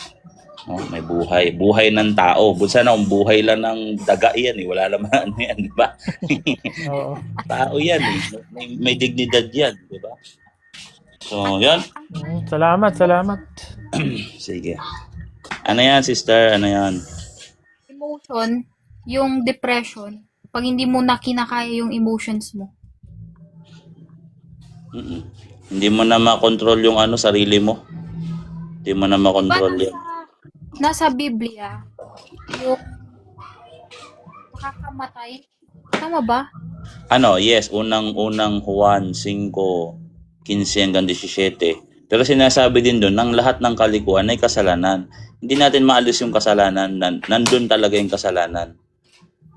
No? May buhay ng tao. Sana kung buhay lang ng daga yan eh. Wala naman yan, di ba? Oo. Tao yan eh. May dignidad yan, di ba? So, yun. Salamat. Sige. Ano yan, sister? Ano yan? Emotion, yung depression, pag hindi mo na kinakaya yung emotions mo. Hindi mo na makontrol yung sarili mo. Hindi mo na makontrol yan. Nasa Biblia, yung makakamatay. Tama ba? Yes, unang Juan 5:15 hanggang 17. Pero sinasabi din doon, ng lahat ng kalikuan ay kasalanan. Hindi natin maalis yung kasalanan. Nandun talaga yung kasalanan.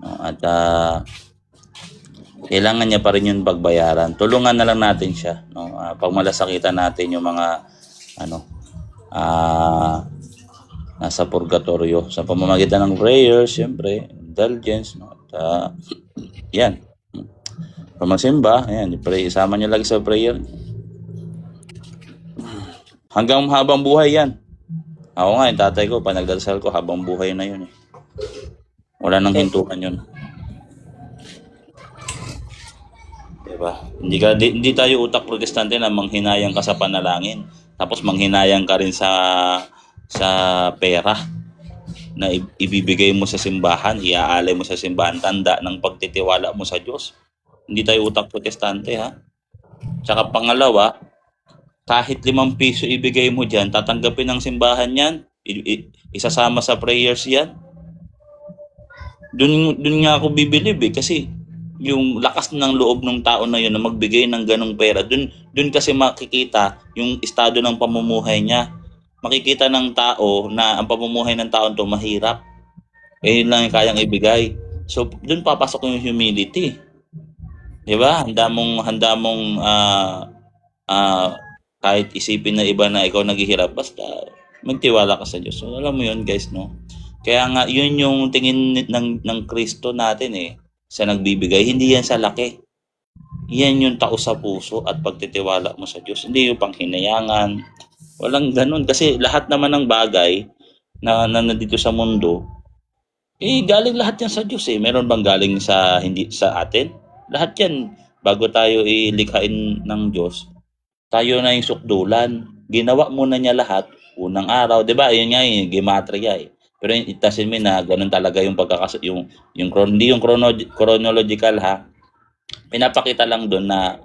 No? At kailangan niya pa rin yung pagbayaran. Tulungan na lang natin siya. No? Pag malasakitan natin yung mga nasa purgatorio. Sa pamamagitan ng prayers, siyempre, indulgence. No? At yan. Pag magsimba, ayan, pray, isama niyo lagi sa prayer. Hanggang habang buhay yan. Ako nga, yung tatay ko, pag nagdasal ko, habang buhay na yun. Wala nang hintuan yun. Diba? Hindi tayo utak protestante na manghinayang ka sa panalangin. Tapos manghinayang ka rin sa pera na ibibigay mo sa simbahan, iaalay mo sa simbahan, tanda ng pagtitiwala mo sa Diyos. Hindi tayo utak protestante, ha? Tsaka pangalawa, kahit 5 piso ibigay mo dyan, tatanggapin ng simbahan yan, isasama sa prayers yan. Doon nga ako bibilib kasi yung lakas ng loob ng tao na yun na magbigay ng ganong pera, doon kasi makikita yung estado ng pamumuhay niya. Makikita ng tao na ang pamumuhay ng tao to mahirap. Yun lang yung kayang ibigay. So, doon papasok yung humility. Diba? Handa mong kahit isipin na iba na ikaw naghihirap, basta magtiwala ka sa Diyos. So, alam mo yun, guys, no? Kaya nga, yun yung tingin ng Kristo natin sa nagbibigay. Hindi yan sa laki. Yan yung tao sa puso at pagtitiwala mo sa Diyos. Hindi yung panghinayangan. Walang ganun. Kasi lahat naman ng bagay na nandito sa mundo, galing lahat yan sa Diyos. Meron bang galing hindi sa atin? Lahat yan, bago tayo ilikhain ng Diyos, tayo na yung sukdulan. Ginawa muna niya lahat, unang araw. Diba? Yun nga yung gematria Pero itasin mo na ganun talaga yung hindi yung chronological ha. Pinapakita lang doon na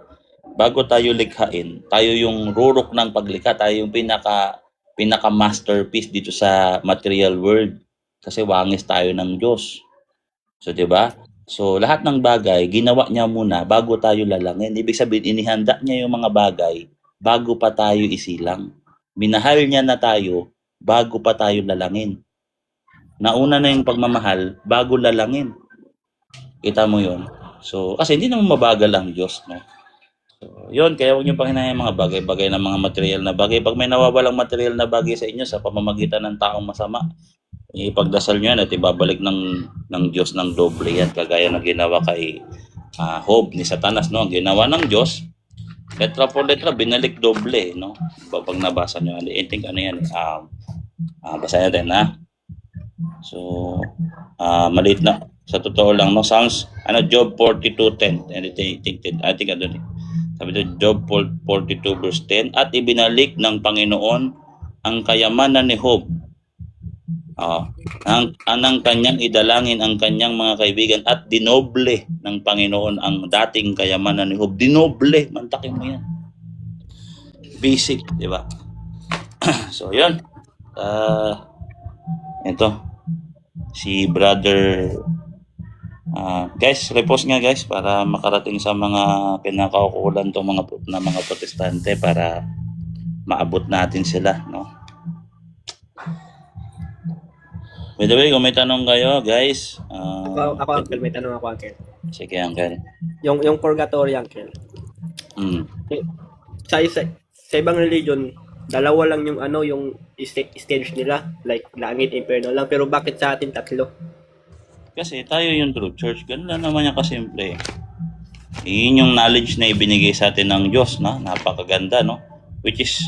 bago tayo likhain, tayo yung rurok ng paglikha, tayo yung pinaka masterpiece dito sa material world. Kasi wangis tayo ng Diyos. So, 'di ba? So, lahat ng bagay ginawa niya muna bago tayo lalangin. Ibig sabihin, inihanda niya yung mga bagay bago pa tayo isilang. Minahal niya na tayo bago pa tayo lalangin. Nauna na yung pagmamahal bago lalangin. Kita mo yun? So, kasi hindi naman mabagal ang Diyos, no? So, yun, kaya huwag niyo panghinayang mga bagay-bagay na mga material na bagay. Pag may nawawalang material na bagay sa inyo sa pamamagitan ng taong masama, ipagdasal niyo yan at ibabalik ng Diyos ng doble yan. Kagaya ng ginawa kay Job ni Satanas, no? Ang ginawa ng Diyos, letra por letra, binalik doble, no? Pag nabasa niyo, I think ano yan, basahin natin, ha? So, maliit na. Sa totoo lang, no? Sounds, Job 42:10. I think ano din. Sabi dito, Job 42 verse 10. At ibinalik ng Panginoon ang kayamanan ni Job. Ang kanyang idalangin ang kanyang mga kaibigan at dinoble ng Panginoon ang dating kayamanan ni Job. Dinoble. Mantakin mo yan. Basic, di ba? So, yun. Ito. Si brother guys, repost nga guys para makarating sa mga kinakaukulan tong mga protestante para maabot natin sila, no? By the way, kung may tanong kayo, guys, Ako, Uncle, may tanong ako, Uncle. sige, Uncle. Yung purgatory, Uncle. Sa ibang religion, dalawa lang yung stage nila, like langit, inferno lang, pero bakit sa atin tatlo? Kasi tayo yung true church. Ganun lang naman yung kasimple. Yun yung knowledge na ibinigay sa atin ng Diyos, no? Napakaganda, no? Which is,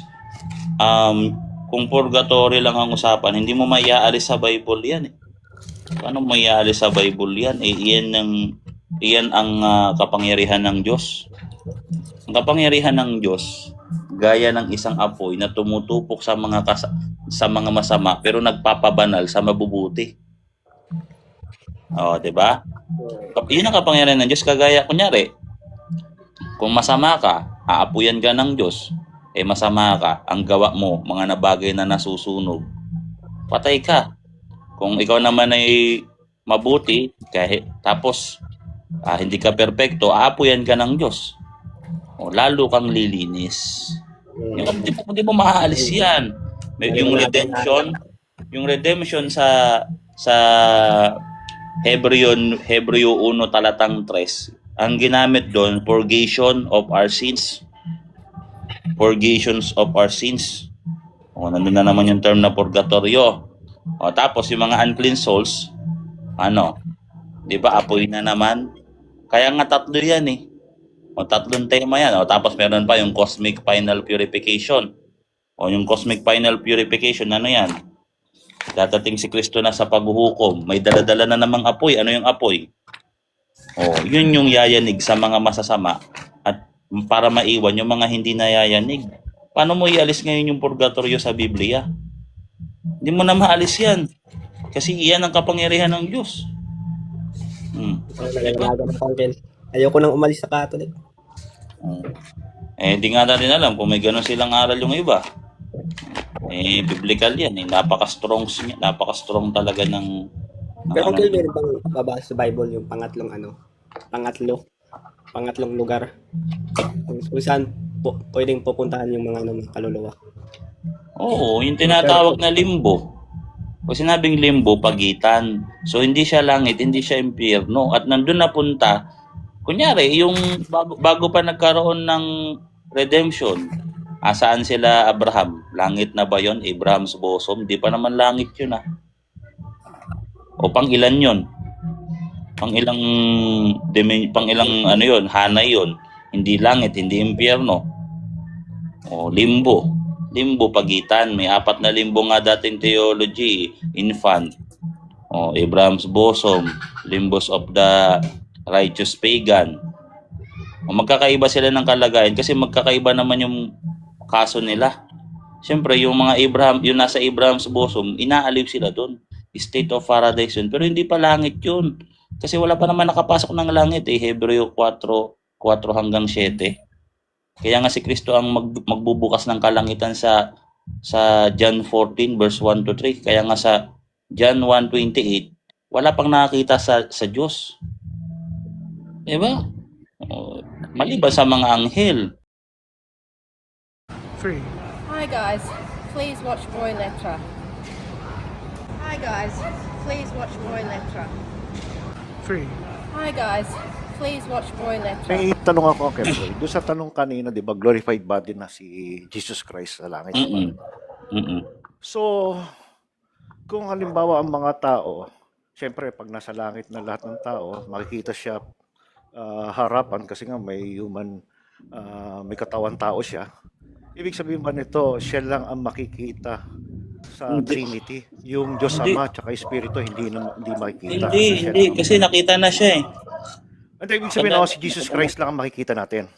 kung purgatory lang ang usapan, hindi mo maiaalis sa Bible yan, eh. Paano mo maiaalis sa Bible yan? Iyan ang kapangyarihan ng Diyos. Ang kapangyarihan ng Diyos, gaya ng isang apoy na tumutupok sa mga masama, pero nagpapabanal sa mabubuti. Di ba? Yun ang kapangyarihan ng Diyos. Kagaya, kunyari, kung masama ka, aapuyan ka ng Diyos, masama ka, ang gawa mo, mga nabagay na nasusunog, patay ka. Kung ikaw naman ay mabuti, tapos hindi ka perpekto, aapuyan ka ng Diyos. Lalo kang lilinis. Hindi mo maaalis yan. Yung redemption sa Hebreo 1 talatang 3, ang ginamit doon, purgation of our sins. Purgations of our sins. Nandun na naman yung term na purgatorio. Tapos yung mga unclean souls, di ba, apoy na naman. Kaya nga tatlo yan, eh. Tatlong tema yan. Tapos meron pa yung cosmic final purification. Yung cosmic final purification, ano yan? Dadating si Kristo na sa paghuhukom. May daladala na namang apoy. Ano yung apoy? Yun yung yayanig sa mga masasama at para maiwan yung mga hindi nayayanig. Paano mo ialis ngayon yung purgatorio sa Biblia? Hindi mo na maalis yan. Kasi iyan ang kapangyarihan ng Diyos. Ayoko nang umalis sa Catholic. Hindi nga natin alam kung may ganun silang aral yung iba. Biblical yan. Napaka-strong talaga ng Pero Uncle, meron bang babasa sa Bible yung pangatlong lugar kung saan pwedeng pupuntahan yung mga kaluluwa? Oo, yung tinatawag na limbo. Kung sinabing limbo, pagitan. So hindi siya langit, hindi siya impyerno. At nandun napunta, kunyari, yung bago pa nagkaroon ng redemption, saan sila Abraham? Langit na ba yun? Abraham's bosom? Di pa naman langit yun, O pang ilan yun? Pang ilang ano yun? Hanay yun. Hindi langit, hindi impyerno. Limbo. Limbo, pagitan. May 4 na limbo nga dating theology. Infant. Abraham's bosom. Limbos of the righteous pagan. Magkakaiba sila ng kalagayan kasi magkakaiba naman yung kaso nila. Siyempre, yung mga yung nasa Abraham's bosom, inaaliw sila doon. State of paradise yun. Pero hindi pa langit yun. Kasi wala pa naman nakapasok ng langit, Hebreo 4 hanggang 7. Kaya nga si Kristo ang magbubukas ng kalangitan sa John 14 verse 1 to 3. Kaya nga sa John 1:28, wala pang nakakita sa Diyos. Diba? Maliban sa mga anghel. Hi guys, please watch Boy Letra. Hi guys, please watch Boy Letra. Hi guys, please watch Boy Letra. May tanong ako, Uncle Boy. Doon sa tanong kanina, di ba, glorified body na si Jesus Christ sa langit. Mm-mm. Mm-mm. So, kung halimbawa ang mga tao, syempre pag nasa langit na lahat ng tao, makikita siya harapan kasi nga may katawan tao siya. Ibig sabihin ba nito, siya lang ang makikita sa Trinity? Yung Diyos Hindi. Ama at Espiritu hindi makikita. Hindi. Kasi nakita na siya eh. Hindi, ibig sabihin si Jesus Christ lang ang makikita natin.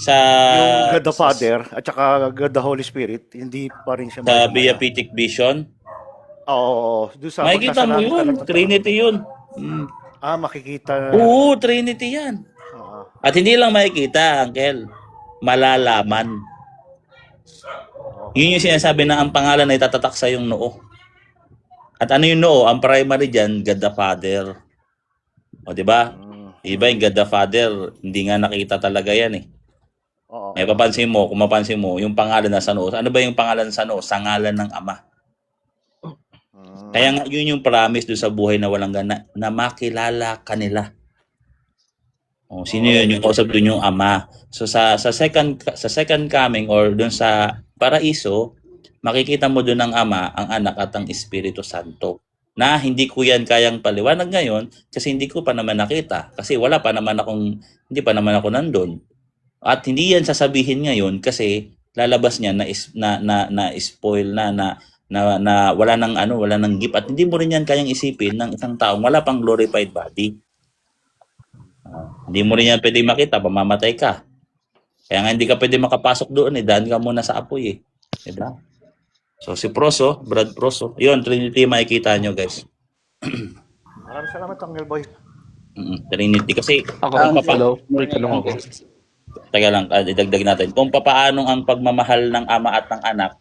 Sa Yung God the Father at saka God the Holy Spirit, hindi pa rin siya sa makikita. beatific vision. Oo, doon sa Makikita mo pagkasalangan yun. talaga. Trinity yun. Makikita. Oo, Trinity yan. Oo. At hindi lang makikita, Uncle. Malalaman. Yun yung sinasabi na ang pangalan ay tatatak sa yung noo. At ano yung noo? Ang primary dyan, God the Father. O, di ba? Iba yung God the Father, hindi nga nakita talaga yan eh. Oo. Kung mapansin mo, yung pangalan na sa noo. Ano ba yung pangalan sa noo? Sa ngalan ng Ama. Kaya nga yun yung promise doon sa buhay na walang gana, na makilala kanila. O, sino yun? Yung kausap doon yung Ama. So sa second coming or doon sa paraiso, makikita mo doon ang Ama, ang Anak at ang Espiritu Santo. Na hindi ko yan kayang paliwanag ngayon kasi hindi ko pa naman nakita. Kasi hindi pa naman ako nandun. At hindi yan sasabihin ngayon kasi lalabas niya na spoil na wala nang gift. At hindi mo rin yan kayang isipin ng isang taong wala pang glorified body. Hindi mo rin yan pwede makita, pamamatay ka. Kaya nga hindi ka pwede makapasok doon daan ka muna sa apoy eh. Diba? So si Proso, Brad Proso, yun, Trinity makikita nyo guys. Maraming salamat, Uncle Boy. Trinity kasi Hello, may tanong ako. Teka lang, idagdag natin. Kung papaano ang pagmamahal ng ama at ng anak,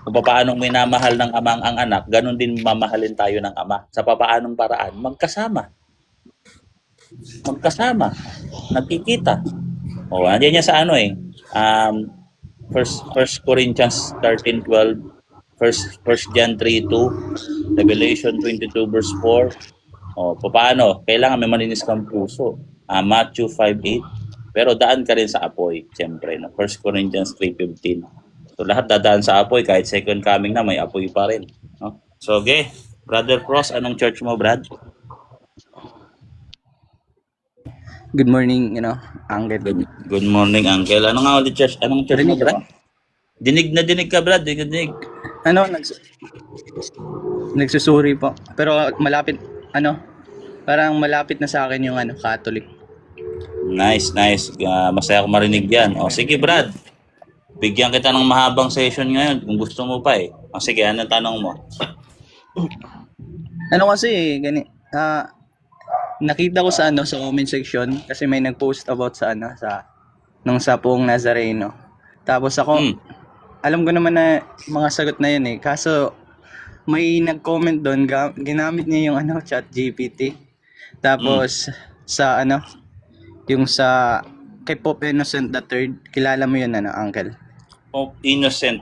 kung papaano minamahal ng ama ang anak, ganun din mamahalin tayo ng ama. Sa papaanong paraan, magkasama, nagkikita. O, andiyan niya sa First Corinthians 13:12, First John 3:2, Revelation 22 verse 4. O, paano? Kailangan may malinis kang puso. Matthew 5:8. Pero daan ka rin sa apoy, siyempre. No? 1 Corinthians 3:15. So lahat dadaan sa apoy, kahit second coming na, may apoy pa rin. No? So, okay. Brother Cross, anong church mo, Brad? Good morning, Uncle. Good morning, Uncle. Ano nga ulit church? Anong church mo, Brad? Dinig ka, Brad. Dinig. Nagsusuri po. Pero malapit, parang malapit na sa akin yung Catholic. Nice. Masaya ko marinig yan. O, sige, Brad. Bigyan kita ng mahabang session ngayon kung gusto mo pa eh. O, sige, anong tanong mo? Nakita ko sa comment section kasi may nag-post about sa sa Poong Nazareno. Tapos ako, alam ko naman na mga sagot na yun eh. Kaso may nag-comment doon, ginamit niya yung ChatGPT. Tapos sa yung sa kay Pope Innocent III, kilala mo yun Uncle? Pope Innocent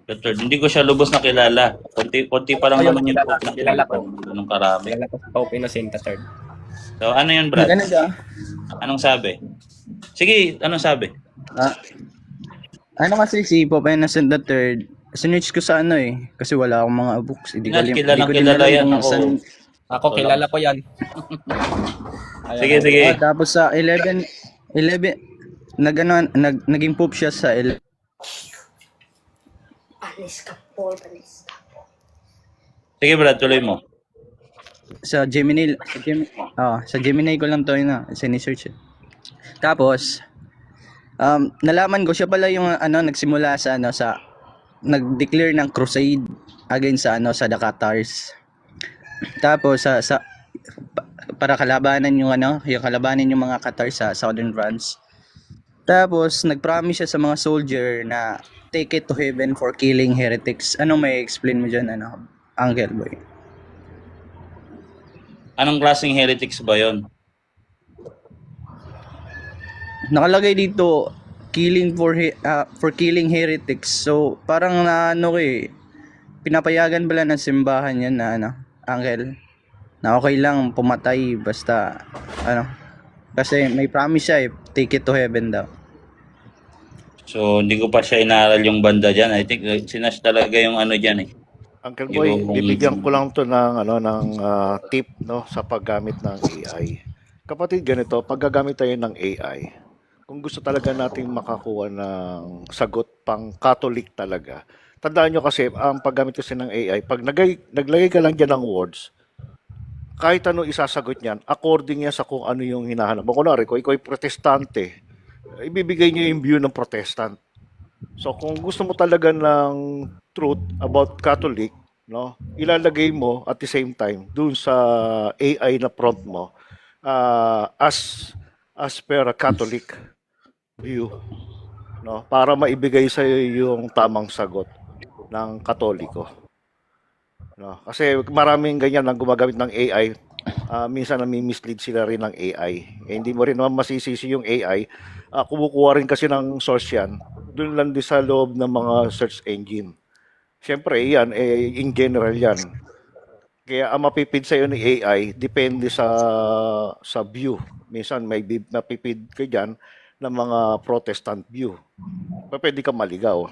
III. Hindi ko siya lubos na kilala. Konti pa lang naman yung Pope na kilala ko. Anong karami. Kilala ko sa Pope Innocent III. So, ano yun, Brad? Ganun siya. Anong sabi? Sige, anong sabi? Kasi si Pope Innocent III, sinerch ko sa kasi wala akong mga books. Kilala yan ako. Ako, kilala ko yan. Sige. Tapos sa 11 naging pope siya sa Sige, Brad, tuloy mo. sa Gemini ko lang to sinesearch. Tapos nalaman ko siya pala yung nagsimula sa nag-declare ng crusade against sa the Catars. Tapos para kalabanan yung mga Catars sa Southern France. Tapos nag-promise siya sa mga soldier na take it to heaven for killing heretics. Ano may explain mo diyan Uncle Boy? Anong klaseng heretics ba yon? Nakalagay dito for killing heretics. So parang na ano pinapayagan pala ng simbahan yan na Uncle, na okay lang pumatay basta kasi may promise siya take it to heaven daw. So, hindi ko pa siya inaral yung banda dyan. I think sinas talaga yung ano dyan eh. Uncle Boy, bibigyan ko lang to ng tip no sa paggamit ng AI. Kapatid, ganito, paggagamit tayo ng AI, kung gusto talaga nating makakuha ng sagot pang Catholic talaga, tandaan nyo kasi, ang paggamit kasi ng AI, pag naglagay ka lang dyan ng words, kahit ano isasagot niyan, according yan sa kung ano yung hinahanap mo. Kunwari, kung ikaw ay protestante, ibibigay niyo yung view ng protestant. So, kung gusto mo talaga ng truth about Catholic, no, ilalagay mo at the same time dun sa AI na prompt mo as per a Catholic view, no, para maibigay sa iyo yung tamang sagot ng Katoliko. No, kasi maraming ganyan ang gumagamit ng AI. Minsan nami-mislead sila rin ng AI. Hindi mo rin naman masisisi yung AI. Kumukuha rin kasi ng source yan. Doon lang din sa loob ng mga search engine. Siyempre, yan, in general yan. Kaya ang mapipid sa'yo ni AI, depende sa view. Minsan may mapipid ka dyan ng mga Protestant view. Pwede ka maligaw.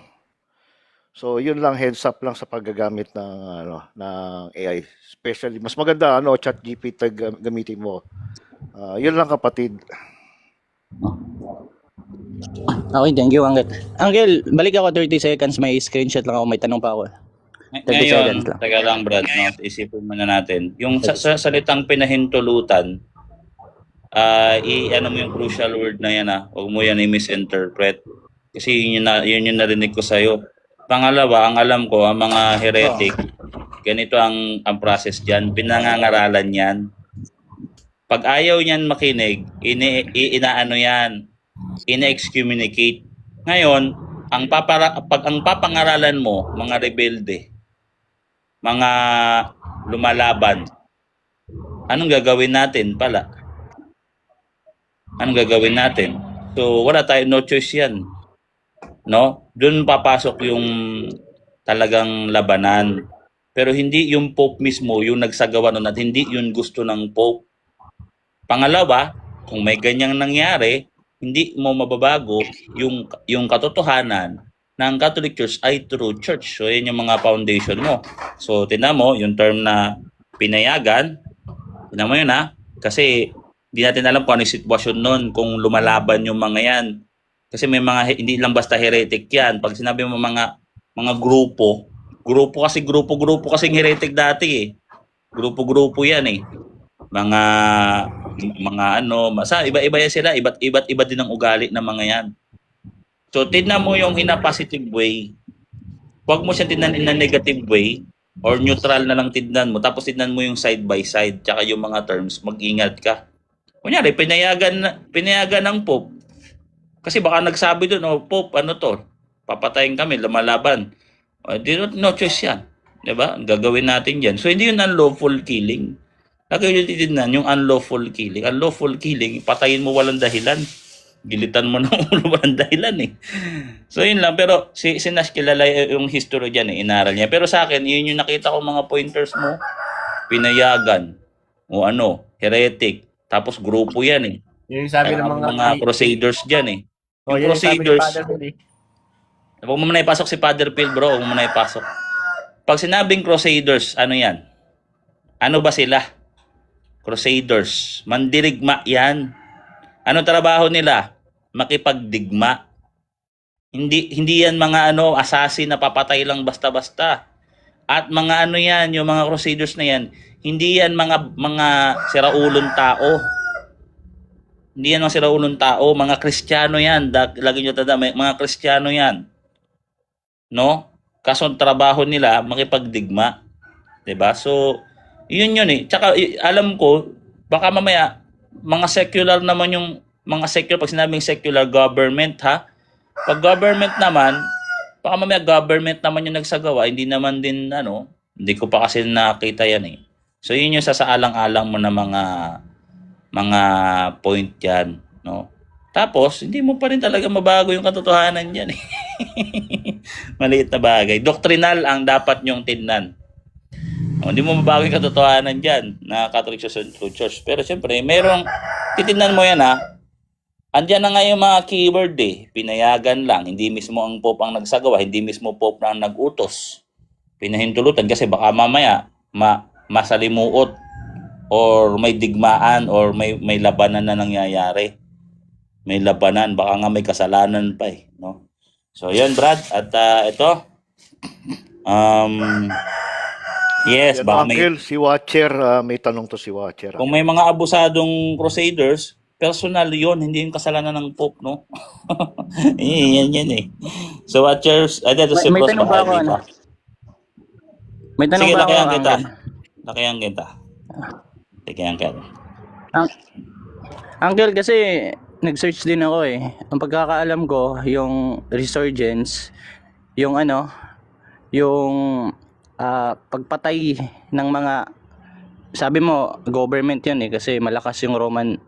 So, yun lang, heads up lang sa paggagamit ng AI. Especially, mas maganda, ChatGPT gamitin mo. Yun lang, kapatid. Okay, thank you, Uncle. Uncle, balik ako 30 seconds. May screenshot lang ako. May tanong pa ako. 30 Ngayon, seconds lang. taga lang Brad, no? Isipin muna natin. Yung sa salitang pinahintulutan, ano mo yung crucial word na yan, huwag mo yan i-misinterpret. Kasi yun yung narinig ko sa'yo. Pangalawa, ang alam ko, ang mga heretic, ganito ang process dyan, pinangangaralan yan. Pag ayaw niyan makinig, inaano yan, ina-excommunicate. Ngayon, pag ang papangaralan mo, mga rebelde, mga lumalaban, anong gagawin natin pala? Anong gagawin natin? So, wala tayo, no choice yan. No? Doon papasok yung talagang labanan. Pero hindi yung Pope mismo yung nagsagawa nun at hindi yun gusto ng Pope. Pangalawa, kung may ganyang nangyari, hindi mo mababago yung katotohanan ng Catholic Church ay true church. So, yun yung mga foundation mo. So, tingnan mo, yung term na pinayagan, tingnan mo yun kasi hindi natin alam kung ano yung sitwasyon nun, kung lumalaban yung mga yan. Kasi may mga, hindi lang basta heretic yan. Pag sinabi mo mga grupo kasing heretic dati Grupo-grupo yan iba-iba yan sila, iba din ang ugali ng mga yan. So, tignan mo yung in a positive way. Huwag mo siya tignan in a negative way or neutral na lang tignan mo. Tapos tignan mo yung side by side tsaka yung mga terms, mag-ingat ka. Kunyari, pinayagan ng Pope. Kasi baka nagsabi doon, Pope, papatayin kami, lumalaban. No choice yan. Diba? Ang gagawin natin yan. So, hindi yun unlawful killing. Lagi yun titignan yung unlawful killing. Unlawful killing, patayin mo walang dahilan. Gilitan mo ng ulo walang dahilan So, yun lang. Pero si Nash kilala yung history dyan inaral niya. Pero sa akin, yun yung nakita ko mga pointers mo. Pinayagan. O heretic. Tapos grupo yan Yung sabi ng mga crusaders dyan Yung crusaders. Huwag mo muna ipasok si Father Phil, bro. Huwag mo muna ipasok. Pag sinabing crusaders, ano yan? Ano ba sila? Crusaders. Mandirigma yan. Ano trabaho nila? Makipagdigma. Hindi yan mga assassin na papatay lang basta-basta. At mga yan, yung mga crusaders na yan, hindi yan mga siraulong tao. Hindi yan mga siraulong tao, mga Kristiyano yan. Lagi nyo tanda, mga Kristiyano yan. No? Kaso ang trabaho nila, makipagdigma. Diba? So, yun Tsaka alam ko, baka mamaya, mga secular naman yung, pag sinabing secular government Pag government naman, baka mamaya government naman yung nagsagawa, hindi naman din, hindi ko pa kasi nakita yan So, yun yung sasaalang-alang mo na mga point yan, no? Tapos, hindi mo pa rin talaga mabago yung katotohanan dyan. Eh. Maliit na bagay. Doctrinal ang dapat nyong tingnan. Hindi mo mabago yung katotohanan dyan na Catholic Church and True Church. Pero siyempre, merong, titignan mo yan ha, andyan na nga yung mga keyword eh. Pinayagan lang. Hindi mismo ang Pope ang nagsagawa. Hindi mismo Pope na ang nag-utos. Pinahintulutan kasi baka mamaya masalimuot or may digmaan or may labanan na nangyayari. May labanan. Baka nga may kasalanan pa eh. No? So, yun Brad. At ito. Yes, Yan, baka may... Uncle, si Watcher, may tanong to si Watcher. Kung may mga abusadong crusaders, personal yon, hindi yung kasalanan ng Pope, no? yan eh. So, Watchers, si May Bros, tanong ba ako, ano? May tanong sige, ba ako, lakayan kita. Uncle? Lakayan kita. Sige, Uncle. Uncle, kasi nag-search din ako eh. Ang pagkakaalam ko, yung resurgence, yung pagpatay ng mga, sabi mo, government yun eh, kasi malakas yung Holy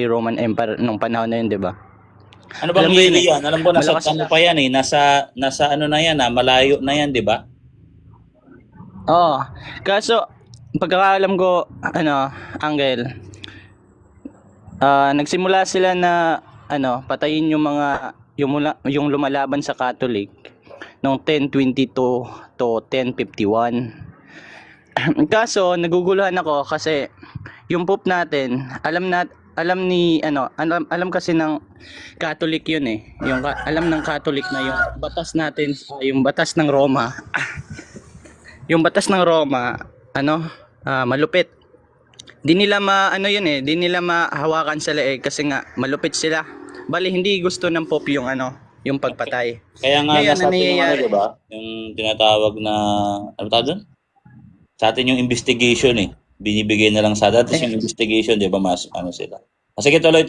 Roman Empire nung panahon na yun, di ba? Ano bang really yan? Alam ko, nasa malakas ano pa yan eh. Nasa ano na yan, malayo na yan, di ba? Oo. Kaso, pagkakaalam ko, Uncle, nagsimula sila na patayin yung mga yung lumalaban sa Catholic noong 1022 to 1051. Kaso naguguluhan ako kasi yung Pope natin, alam kasi ng Catholic yun eh. Alam ng Catholic na yung batas natin, yung batas ng Roma. Yung batas ng Roma, malupit. Di nila di nila mahawakan sa leeg kasi nga malupit sila. Bali hindi gusto ng Pope yung yung pagpatay. Kaya nga nasa atin yung diba? Yung tinatawag na ano tawag doon? Sa atin yung investigation eh. Binibigay na lang sa atin yung investigation, di ba? Mas sila. Sige, tuloy.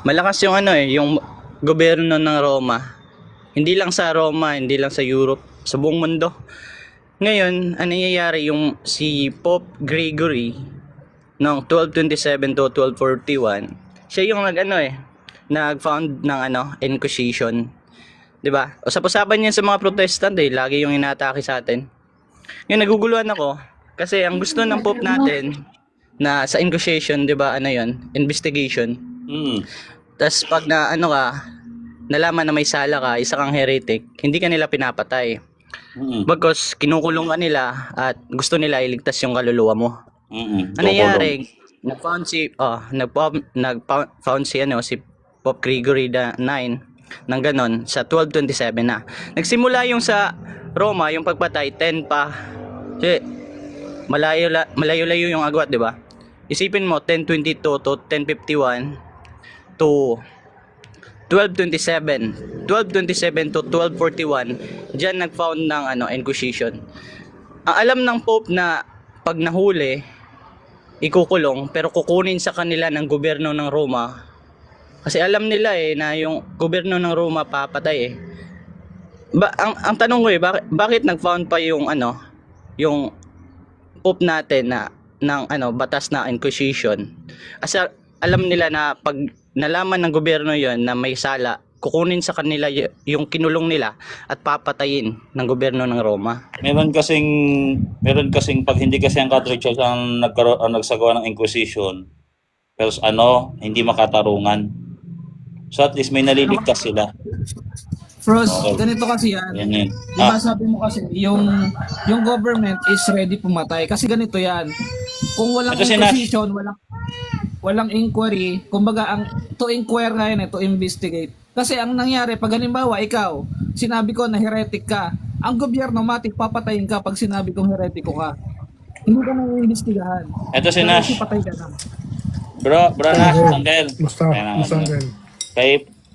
Malakas yung yung gobyerno ng Roma. Hindi lang sa Roma, hindi lang sa Europe, sa buong mundo. Ngayon, ano nangyayari yung si Pope Gregory noong 1227 to 1241, siya yung nag-found ng Inquisition. 'Di ba? Usap-usapan niya sa mga Protestant lagi yung inaatake sa atin. Ngayon naguguluhan ako kasi ang gusto ng Pope natin na sa Inquisition, 'di ba? Investigation. Tapos pag nalaman na may sala ka, isa kang heretic, hindi ka nila pinapatay. Because kinukulong ka nila at gusto nila iligtas yung kaluluwa mo. Ano nangyari? Nag-found si Pope Gregory the 9 ng ganon sa 1227 na. Nagsimula yung sa Roma yung pagpatay 10 pa. Kasi malayo-layo yung agwat, 'di ba? Isipin mo 1022 to 1051 to 1227 to 1241, diyan nag-found ng Inquisition. Ang alam ng Pope na pag nahuli ikukulong pero kukunin sa kanila ng gobyerno ng Roma. Kasi alam nila na yung gobyerno ng Roma papatay eh. Ang tanong ko bakit nag-found pa yung yung Pope natin na ng batas na Inquisition? Kasi alam nila na pag nalaman ng gobyerno yon na may sala, kukunin sa kanila yung kinulong nila at papatayin ng gobyerno ng Roma. Meron kasing pag hindi kasi ang Catholic Church ang nagsagawa ng Inquisition, pero hindi makatarungan. So at least may naliligtas sila. Frost, ganito kasi yan. Yan. Diba sabi mo kasi, yung government is ready pumatay. Kasi ganito yan. Kung walang inquisition, walang inquiry, kumbaga to inquire nga yan to investigate. Kasi ang nangyari, pag halimbawa ikaw, sinabi ko na heretic ka, ang gobyerno matik papatayin ka pag sinabi kong heretiko ka. Hindi ka nang iimbestigahan. Ito si Nash. Patay ka na. Bro Nash, Uncle. Basta Uncle.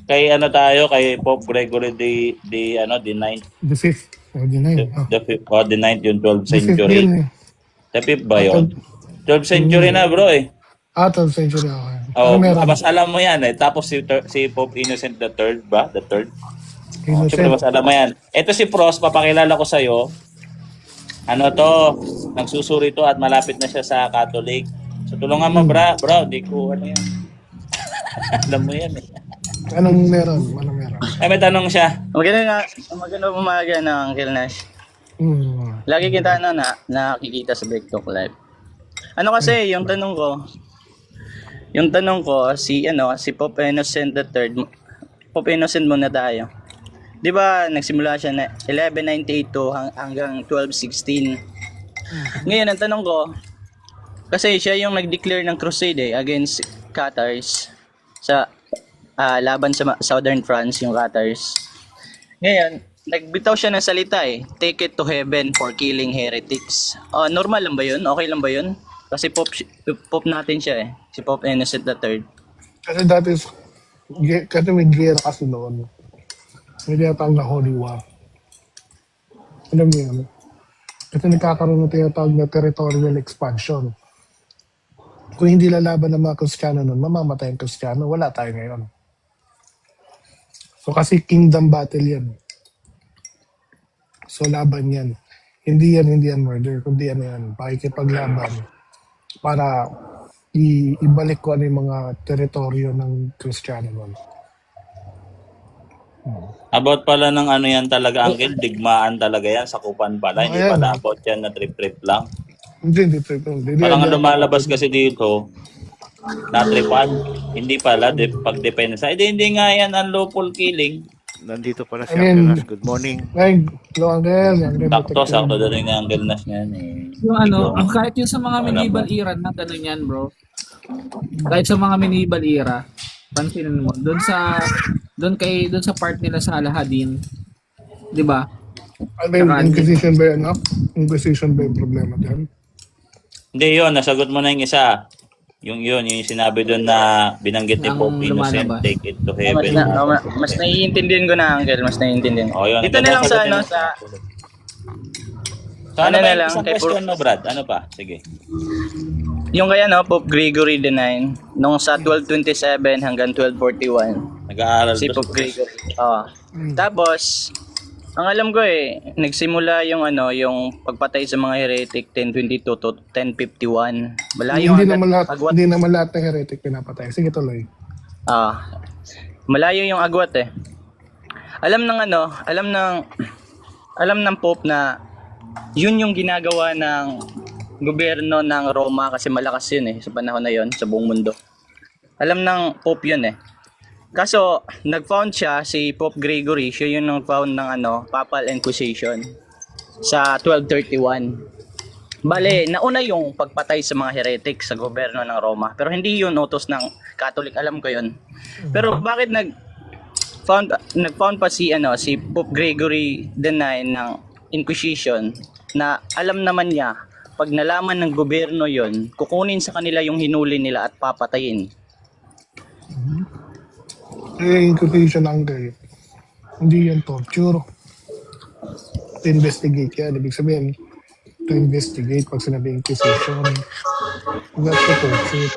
Kay tayo, kay Pope Gregory the 9th. The 5th. O, the 9th. The 9th, yung 12th century. The 5th ba yun? 12th century na, bro eh. 12th century, okay. Mas alam mo yan eh. Tapos si Pope Innocent the 3rd ba? The 3rd? Siyempre, mas alam mo yan. Ito si Pros, papakilala ko sa'yo. Nagsusuri to at malapit na siya sa Catholic. So Tulungan mo, bro. Di ko ano yan. Alam mo yan eh. Anong meron? Ay, may tanong siya. Maganda umaga na, Uncle Nash. Lagi kita nakikita sa Break Talk Live. Ano kasi, yung tanong ko, si Pope Innocent III, Pope Innocent muna tayo. Di ba, nagsimula siya na 1198 hanggang 1216. Ngayon, ang tanong ko, kasi siya yung nag-declare ng crusade against Catars sa laban sa Southern France, yung Catars. Ngayon, nagbitaw siya ng salita take it to heaven for killing heretics. Normal lang ba yun? Okay lang ba yun? Kasi Pope natin siya si Pope Innocent III. Kasi kasi may gera kasi noon. May tinatawag na Holy War. Alam niyo yun? Kasi nagkakaroon ng tinatawag na territorial expansion. Kung hindi lalaban ng mga Kristiyano noon, mamamatay ang Kristiyano, wala tayo ngayon. So kasi kingdom battle yan. So laban yan. Hindi yan murder, kundi yan. Pakikipaglaban para ibalik ko ano yung mga teritoryo ng Kristiyano noon. About pala ng ano yan talaga, Uncle, digmaan talaga yan, sakupan pala. Hindi pala about yan na trip-trip lang. Hindi. Parang lumalabas kasi dito, na-tripan. Hindi pala, pag-depensa. Hindi nga yan unlawful killing. Nandito pala si Uncle Nash. Good morning. Ay, hello Uncle. Sakto dating ni Uncle Nash yan Yung kahit yung sa mga medieval era na ganun yan, bro. Kahit sa mga medieval era, pansinin mo, doon sa part nila sa Alahadin, 'di ba? Inquisition ba yan? Inquisition ba yung problema diyan? Hindi yun, nasagot mo na yung isa. Yung sinabi doon na binanggit ni Pope Innocent, take it to heaven. Mas naiintindihan ko na, Uncle. Mas naiintindihan. Yun. Dito na lang sa ano na lang, isang question mo, Brad? Ano pa? Sige. Yung kaya Pope Gregory IX, nung sa 1227 hanggang 1241. Nag-aaral si Pope Gregory. Tapos, ang alam ko nagsimula yung yung pagpatay sa mga heretic 1022 to 1051. Malayo hindi naman lahat ng heretic pinapatay. Sige tuloy. Malayo yung agwat Alam ng Pope na yun yung ginagawa ng gobyerno ng Roma kasi malakas yun sa panahon na yun sa buong mundo. Alam ng Pope yun Kaso, nag-found siya, si Pope Gregory, siya yung nag-found ng Papal Inquisition sa 1231. Bale, nauna yung pagpatay sa mga heretic sa gobyerno ng Roma. Pero hindi yun utos ng Catholic, alam ko yun. Pero bakit nag-found pa si Pope Gregory IX ng Inquisition na alam naman niya, pag nalaman ng gobyerno yon, kukunin sa kanila yung hinuli nila at papatayin. Inquisition Uncle. Hindi yan torture. To investigate yan. Ibig sabihin, to investigate pag sinabi Inquisition. That's the torture.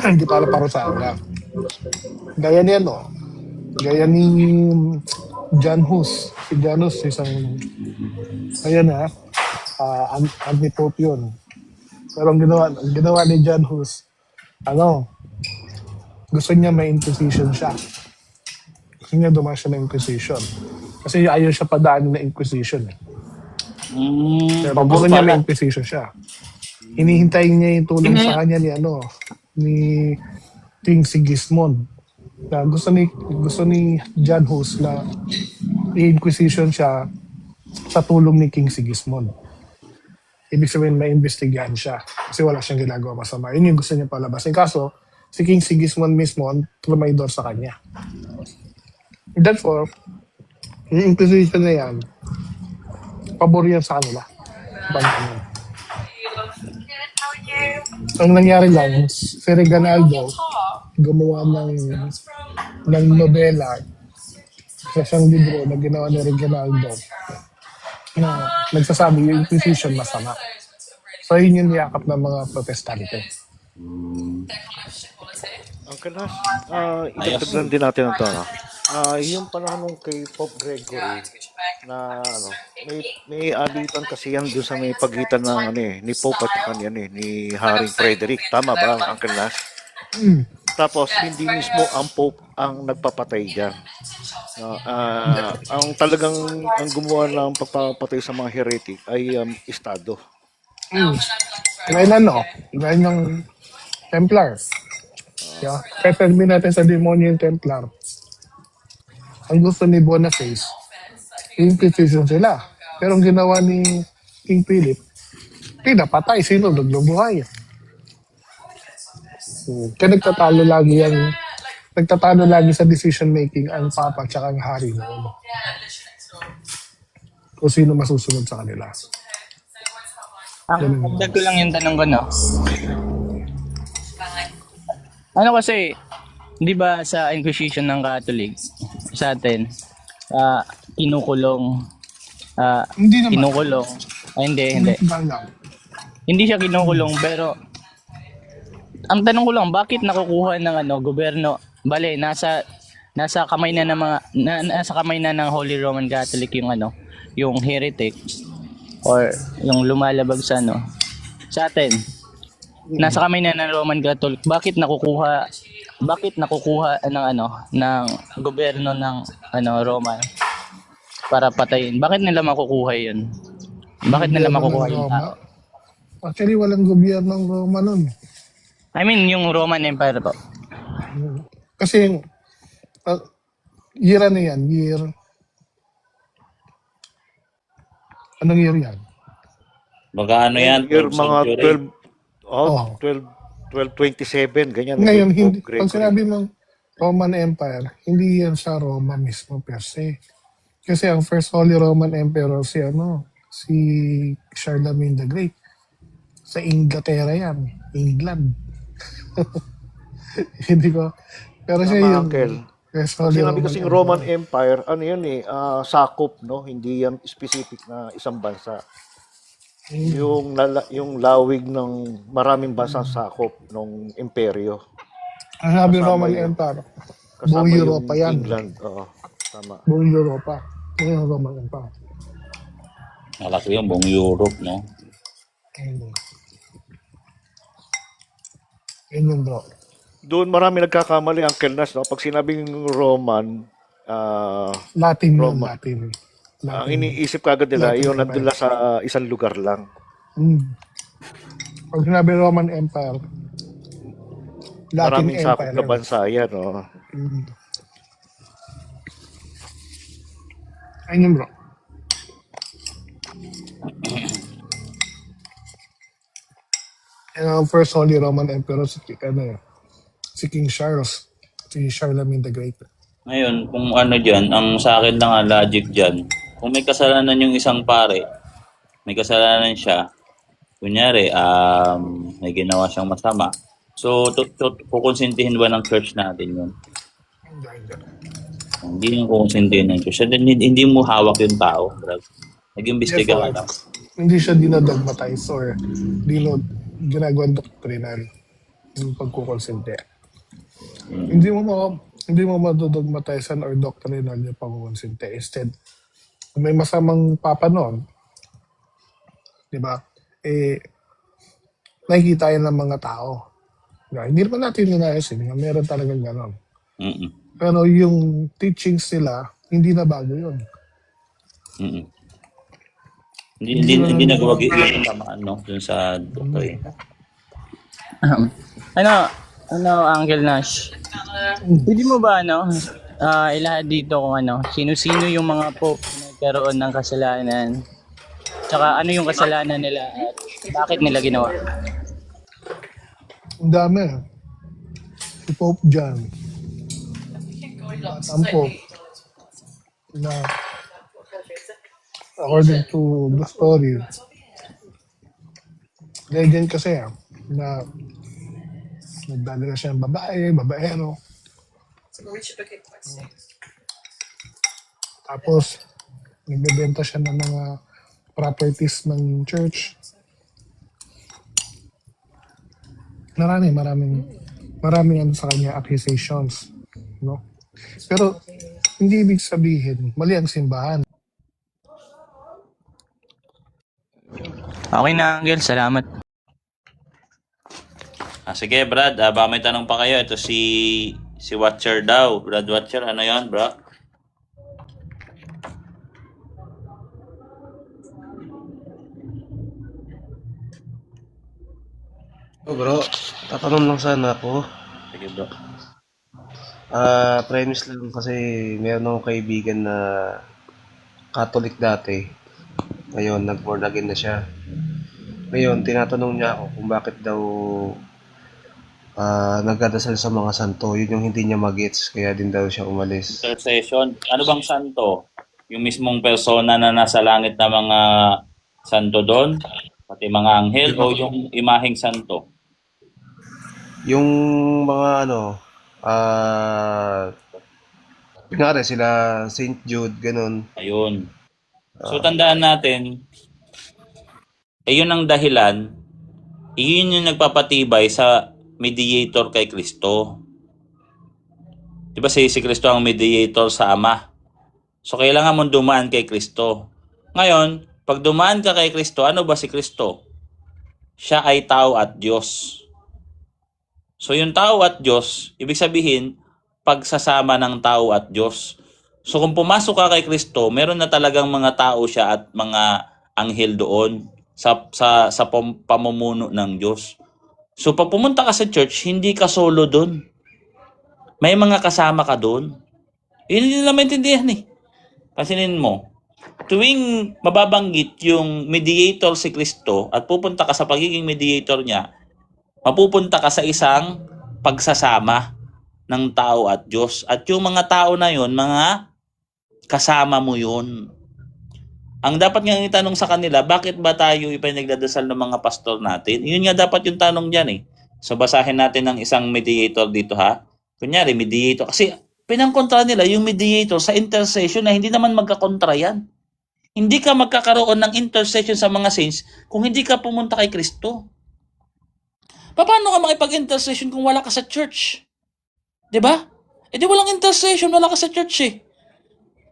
Hindi pala parusahan. Gaya niyan Gaya ni John Hus. Si John Hus, isang anti-pope yun. Pero ang ginawa ni John Hus, gusto niya may Inquisition siya. Gusto niya dumaan siya ng Inquisition. Kasi ayaw siya padaanin na Inquisition Pero gusto niya may Inquisition siya. Hinihintayin niya yung tulong sa kanya ni King Sigismund. Na gusto ni John Hus na i-Inquisition siya sa tulong ni King Sigismund. Ibig sabihin may investigahan siya. Kasi wala siyang ginagawa masama. Yun yung gusto niya palabasin. Kaso, si King Sigismund mismo ang trumaydor sa kanya. Therefore, yung Inquisition na yan, pabor yan sa kanila. Ang nangyari lang, si Reganaldo gumawa ng nobela sa isang libro na ginawa ni Reganaldo na nagsasabi yung Inquisition masama. So yun yung niyakap ng mga Protestante. Uncle Nash, idagdagan din natin ito. Yung panahon ng kay Pope Gregory na ano, may alitan kasi yan doon sa may pagitan ng ano ni Pope at saka ni Haring Frederick. Tama ba, Uncle Nas? Mm. Tapos hindi mismo ang Pope ang nagpapatay diyan. Ang talagang ang gumawa ng pagpapatay sa mga heretic ay Estado. Kailan Kailan ng Templar. Yeah. Kaya sabihin natin sa demonyo yung Templar. Ang gusto ni Boniface, Inquisition sila. Pero ang ginawa ni King Philip, pinapatay, sino naglubuhay. Kaya nagtatalo lagi sa decision making ang Papa at ang Hari noon. Kung sino masusunod sa kanila. Dagdag ko lang yung tanong ko, no? Ano kasi, di ba sa Inquisition ng Catholic, sa atin, kinukulong, Hindi naman. kinukulong, hindi. Hindi siya kinukulong, pero, ang tanong ko lang, bakit nakukuha ng gobyerno, nasa kamay na ng nasa kamay na ng Holy Roman Catholic yung yung heretic, or yung lumalabag sa sa atin, nasa kamay na ng Roman Catholic, bakit nakukuha ng gobyerno ng Roman para patayin? Bakit nila makukuha 'yun? Bakit nila makukuha yung tao? Actually, walang gobyerno ng Roma nun. I mean, yung Roman Empire po. Kasi, year ano yan? Anong year yan? Baka ano yan? Year 12th mga century. 1227 ganyan. Ngayon, Pope pag Gregory. sinabi mong Roman Empire, hindi yan sa Roma mismo per se. Kasi ang first Holy Roman Emperor si Charlemagne the Great. Sa Inglaterra yan, England. Hindi ko. Pero siya Tama, yung Uncle. first Holy Sinabi Roman kasing Emperor. Roman Empire, ano yun sakop, no? Hindi yan specific na isang bansa. Yung lawig ng maraming bansa sakop ng imperyo. Ang sabi Kasama Roman yung- Empire, Kasama buong yung Europa yan. England. Oo, tama. Buong Europa. Yan yung Roman Empire. Malaki yung buong Europe, no? Yan yung bro. Doon marami nagkakamali, Uncle Nas, no? Pag sinabing Roman, Latin yun, Roma. Latin. ang iniisip kagad nila, Latin yun Empire. nandun lang sa isang lugar lang. Pag sinabi Roman Empire, Latin Maraming sakop Empire. na bansa yan, no? Ayun yun bro. And ang first Holy Roman Emperor, si King Charles. Si Charlemagne the Great. Ngayon, kung ano dyan, ang sa akin lang logic dyan, kung may kasalanan yung isang pare, may kasalanan siya, kunyari, may ginawa siyang masama, so, kukonsintihin ba ng church natin yun? Hindi yung kukonsintihin ng church. Hindi mo hawak yung tao, bro. Nag-imbestiga ka lang. Hindi siya dinadogmatize or ginagawang doctrinal yung pagkukonsente. Hindi mo madodogmatizean or doctrinal yung pagkukonsente. Instead, kung may masamang papa noon, di ba, nakikita yan ng mga tao. Hindi naman natin ninayasin na meron talagang gano'n. Pero yung teachings nila, hindi na bago yun. Hindi nagawag yung tamaan, no? Dun sa doctrine. Uncle Nash, pwede mo ba ilahad dito kung sino-sino yung mga pope na nagkaroon ng kasalanan, tsaka ano yung kasalanan nila at bakit nila ginawa? Ang dami. Si Pope John. At ang Pope na according to the story, legend kasi na nagdadala siya ng babaero. Tapos, nagbebenta siya ng mga properties ng church. Maraming sa kanya accusations, no? Pero hindi ibig sabihin, mali ang simbahan. Okay na, Uncle. Salamat. Sige, Brad. Baka may tanong pa kayo. Ito si Watcher daw. Brad Watcher, ano yon, bro? Oh bro, tatanong lang sana ako. Sige, bro. Premise lang kasi meron akong kaibigan na Catholic dati. Ngayon, nag-born again na siya. Ngayon, tinatanong niya ako kung bakit daw nagdadasal sa mga santo. Yun yung hindi niya magets, kaya din daw siya umalis. Intercession. Ano bang santo? Yung mismong persona na nasa langit na mga santo doon? Pati mga anghel o yung imaheng santo? Yung mga kunyari sila Saint Jude, ganun. Ayun. So tandaan natin, yun ang dahilan, yun yung nagpapatibay sa mediator kay Kristo. Diba si Kristo ang mediator sa Ama? So kailangan mong dumaan kay Kristo. Ngayon, pag dumaan ka kay Kristo, ano ba si Kristo? Siya ay tao at Diyos. So yung tao at Diyos, ibig sabihin, pagsasama ng tao at Diyos. So kung pumasok ka kay Kristo, meron na talagang mga tao siya at mga anghel doon sa pamumuno ng Diyos. So pag pumunta ka sa church, hindi ka solo doon. May mga kasama ka doon. Yun hindi nila maintindihan eh. Kasinin mo, tuwing mababanggit yung mediator si Kristo at pupunta ka sa pagiging mediator niya, mapupunta ka sa isang pagsasama ng tao at Diyos. At yung mga tao na yun, mga kasama mo yun. Ang dapat nga itanong sa kanila, bakit ba tayo ipinagdadasal ng mga pastor natin? Yun nga dapat yung tanong dyan eh. So basahin natin ng isang mediator dito ha. Kunyari, mediator. Kasi pinangkontra nila yung mediator sa intercession na hindi naman magkakontra yan. Hindi ka magkakaroon ng intercession sa mga saints kung hindi ka pumunta kay Kristo. Paano ka makipag-intercession kung wala ka sa church? Diba? Eh di walang intercession, wala ka sa church eh.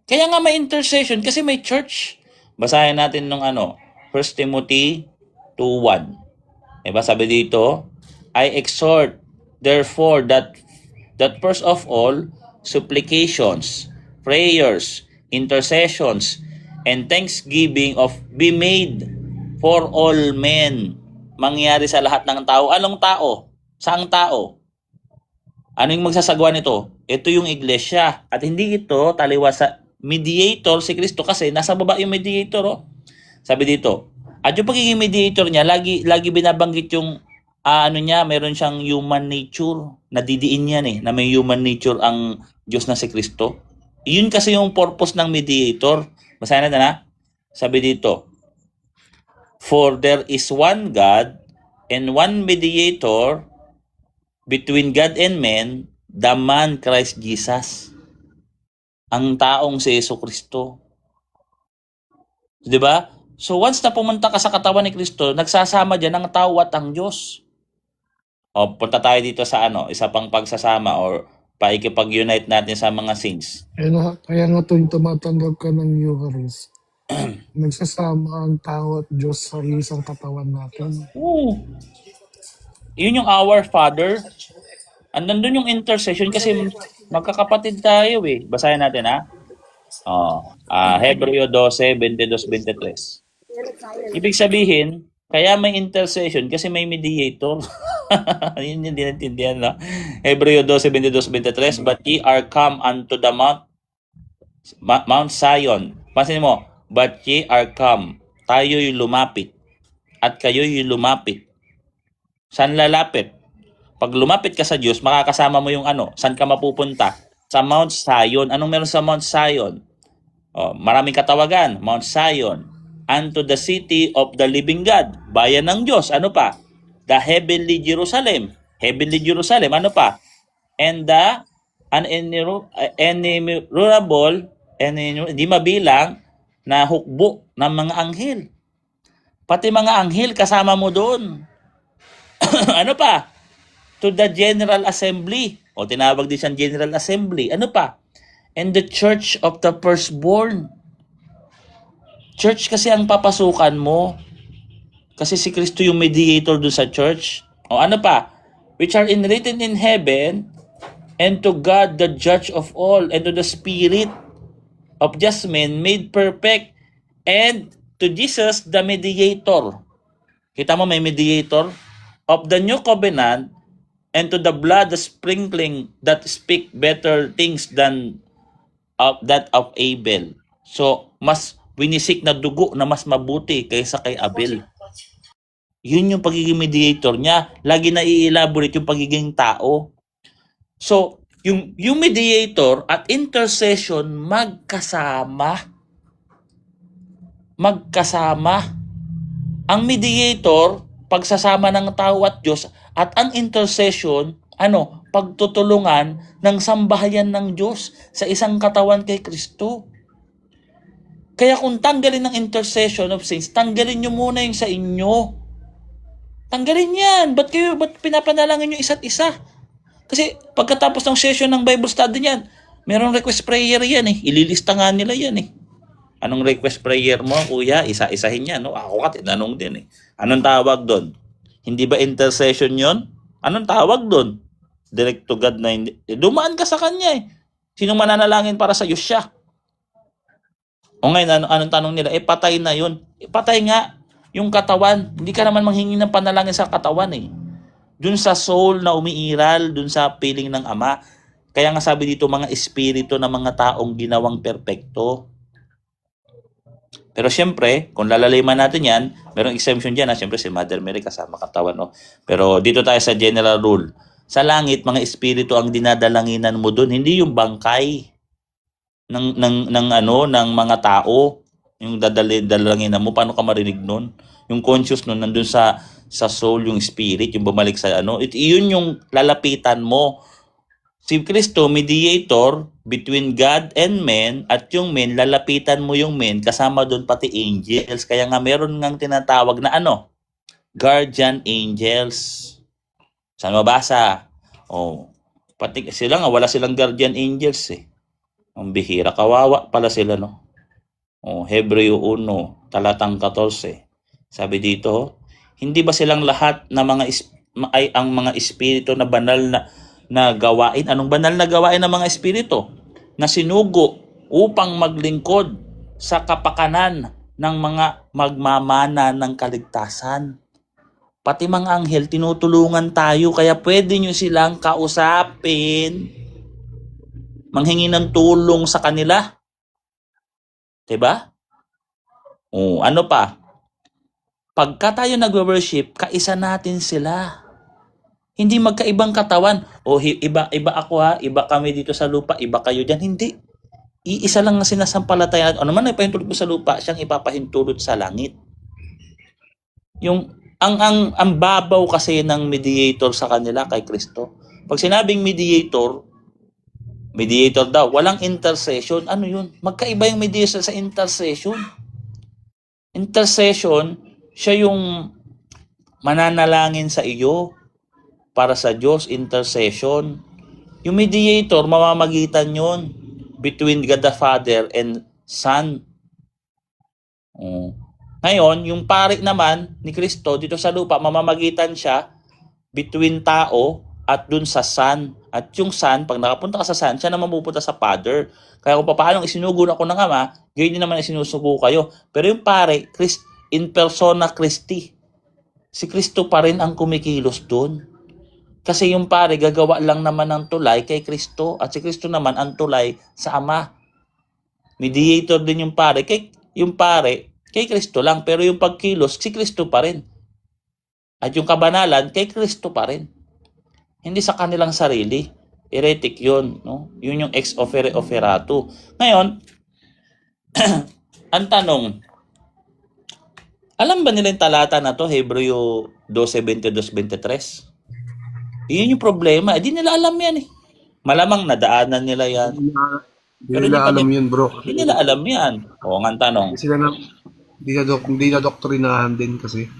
Kaya nga may intercession kasi may church. Basahin natin nung 1 Timothy 2:1. Diba sabi dito, I exhort therefore that first of all, supplications, prayers, intercessions, and thanksgiving be made for all men. Mangyari sa lahat ng tao. Anong tao? Saang tao? Ano yung magsasagawa nito? Ito yung iglesia. At hindi ito taliwa sa mediator si Kristo kasi nasa baba yung mediator. Oh. Sabi dito, at yung pagiging mediator niya, lagi binabanggit yung meron siyang human nature. Nadidiin yan eh, na may human nature ang Diyos na si Kristo. Yun kasi yung purpose ng mediator. Basahin natin ha. Sabi dito, for there is one God and one mediator between God and men, the man Christ Jesus. Ang taong si Jesucristo. Di ba? So once na pumunta ka sa katawan ni Kristo, nagsasama diyan ang tao at ang Diyos. O punta tayo dito sa isa pang pagsasama or paikipag-unite natin sa mga saints. Kaya nga tuwing tumatanggap ka ng Eucharist, nagsasama ang tao at Diyos sa isang katawan natin. Oo. Yun yung our Father. Nandun yung intercession kasi magkakapatid tayo eh. Basahin natin ha. Hebreo 12, 22, 23. Ibig sabihin, kaya may intercession kasi may mediator. Yun yung dinantindihan na. Hebreo 12, 22, 23. But ye are come unto the Mount Zion. Pansin mo, but ye are come. Tayo'y lumapit. At kayo'y lumapit. Saan lalapit? Pag lumapit ka sa Diyos, makakasama mo yung saan ka mapupunta? Sa Mount Zion. Anong meron sa Mount Zion? Maraming katawagan. Mount Zion. Unto the city of the living God. Bayan ng Diyos. Ano pa? The heavenly Jerusalem. Heavenly Jerusalem. Ano pa? And the innumerable, hindi mabilang na hukbo ng mga anghel. Pati mga anghel kasama mo doon. Ano pa? To the General Assembly. O tinawag din siyang General Assembly. Ano pa? And the Church of the Firstborn. Church kasi ang papasukan mo. Kasi si Kristo yung mediator dun sa church. O ano pa? Which are written in heaven, and to God the judge of all, and to the Spirit of just men made perfect, and to Jesus the mediator. Kita mo may mediator? Of the new covenant, and to the blood the sprinkling that speak better things than of that of Abel. So, mas winisik na dugo na mas mabuti kaysa kay Abel. Yun yung pagiging mediator niya. Lagi na i-elaborate yung pagiging tao. So, yung mediator at intercession magkasama. Ang mediator, pagsasama ng tao at Diyos, at ang intercession, pagtutulungan ng sambahayan ng Diyos sa isang katawan kay Kristo. Kaya kung tanggalin ng intercession of saints, tanggalin nyo muna yung sa inyo. Tanggalin yan. Ba't pinapanalangin nyo isa't isa? Kasi pagkatapos ng session ng Bible study niyan, merong request prayer yan eh. Ililista nga nila yan eh. Anong request prayer mo, kuya? Isa-isahin yan. No? Ako ka, tinanong din eh. Anong tawag doon? Hindi ba intercession yon? Anong tawag doon? Direct to God na hindi. Dumaan ka sa kanya eh. Sinong mananalangin para sa iyo siya? O ngayon, anong tanong nila? Patay na yun. Patay nga yung katawan. Hindi ka naman manghingi ng panalangin sa katawan eh. Dun sa soul na umiiral, dun sa piling ng Ama. Kaya nga sabi dito, mga espiritu ng mga taong ginawang perpekto. Pero syempre, kung lalaliman natin yan, merong exemption dyan. Syempre si Mother Mary kasama katawan. No? Pero dito tayo sa general rule. Sa langit, mga espiritu ang dinadalanginan mo dun. Hindi yung bangkay ng mga tao. Yung dadalanginan mo. Paano ka marinig nun? Yung conscious nun, nandun sa soul, yung spirit, yung bumalik sa Iyon yung lalapitan mo. Si Kristo, mediator between God and men, at yung men, lalapitan mo yung men, kasama doon pati angels. Kaya nga meron ngang tinatawag na guardian angels. Saan mabasa? Pati sila nga, wala silang guardian angels eh. Ang bihira, kawawa pala sila, no? Hebreo 1, talatang 14. Sabi dito, hindi ba silang lahat na ay ang mga espiritu na banal na gawain? Anong banal na gawain ng mga espiritu? Na sinugo upang maglingkod sa kapakanan ng mga magmamana ng kaligtasan. Pati mga anghel, tinutulungan tayo, kaya pwede nyo silang kausapin, manghingi ng tulong sa kanila. Diba? Ano pa? Pagka tayo nag-worship, kaisa natin sila. Hindi magkaibang katawan. Iba ako ha, iba kami dito sa lupa, iba kayo dyan. Hindi. Iisa lang na sinasampalataya. Ano man ipahintulot mo sa lupa, siyang ipapahintulot sa langit. Ang babaw kasi ng mediator sa kanila kay Kristo. Pag sinabing mediator daw, walang intercession. Ano yun? Magkaiba yung mediator sa intercession. Intercession, siya yung mananalangin sa iyo para sa Diyos, intercession. Yung mediator, mamamagitan yun between God the Father and Son. Ngayon, yung pari naman ni Kristo dito sa lupa, mamamagitan siya between tao at dun sa Son. At yung Son, pag nakapunta ka sa Son, siya naman pupunta sa Father. Kaya kung paano isinugo ako ng Ama, gayon din naman isinusugo kayo. Pero yung pare, in persona Christi. Si Kristo pa rin ang kumikilos dun. Kasi yung pare, gagawa lang naman ng tulay kay Kristo. At si Kristo naman ang tulay sa Ama. Mediator din yung pare. Kay Kristo lang. Pero yung pagkilos, si Kristo pa rin. At yung kabanalan, kay Kristo pa rin. Hindi sa kanilang sarili. Heretic yun. No? Yun yung ex ofere oferato. Ngayon, ang tanong, alam ba nila yung talata na to, Hebreo 12:22-23? Yun yung problema. Di nila alam yan eh. Malamang nadaanan nila yan. Hindi nila alam yun, bro. Hindi nila alam yan. Ang tanong. Hindi na doktrinahan din kasi.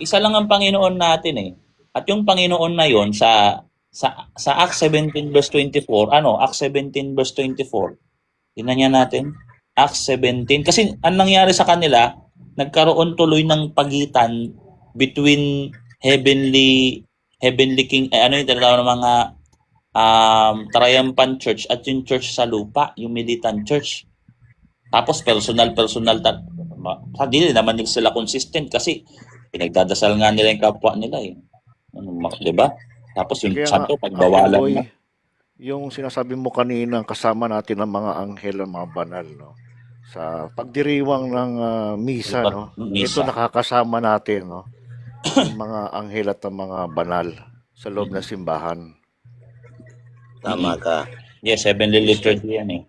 Isa lang ang Panginoon natin eh. At yung Panginoon na yon sa Sa Acts 17 verse 24, Acts 17 verse 24. Tingnan niya natin. Acts 17. Kasi ang nangyari sa kanila, nagkaroon tuloy ng pagitan between heavenly king, yung tinatawag ng mga triumphant church at yung church sa lupa, yung militant church. Tapos personal, hindi naman sila consistent kasi pinagdadasal nga nila yung kapwa nila eh. Diba? Tapos yung santo, pagbawalan mo. Yung sinasabi mo kanina, kasama natin ang mga anghel, ang mga banal, no? Sa pagdiriwang ng misa, no? Ito nakakasama natin, no? Ang mga anghel at ang mga banal sa loob ng simbahan. Tama ka. Yes, heavenly liturgy yan eh.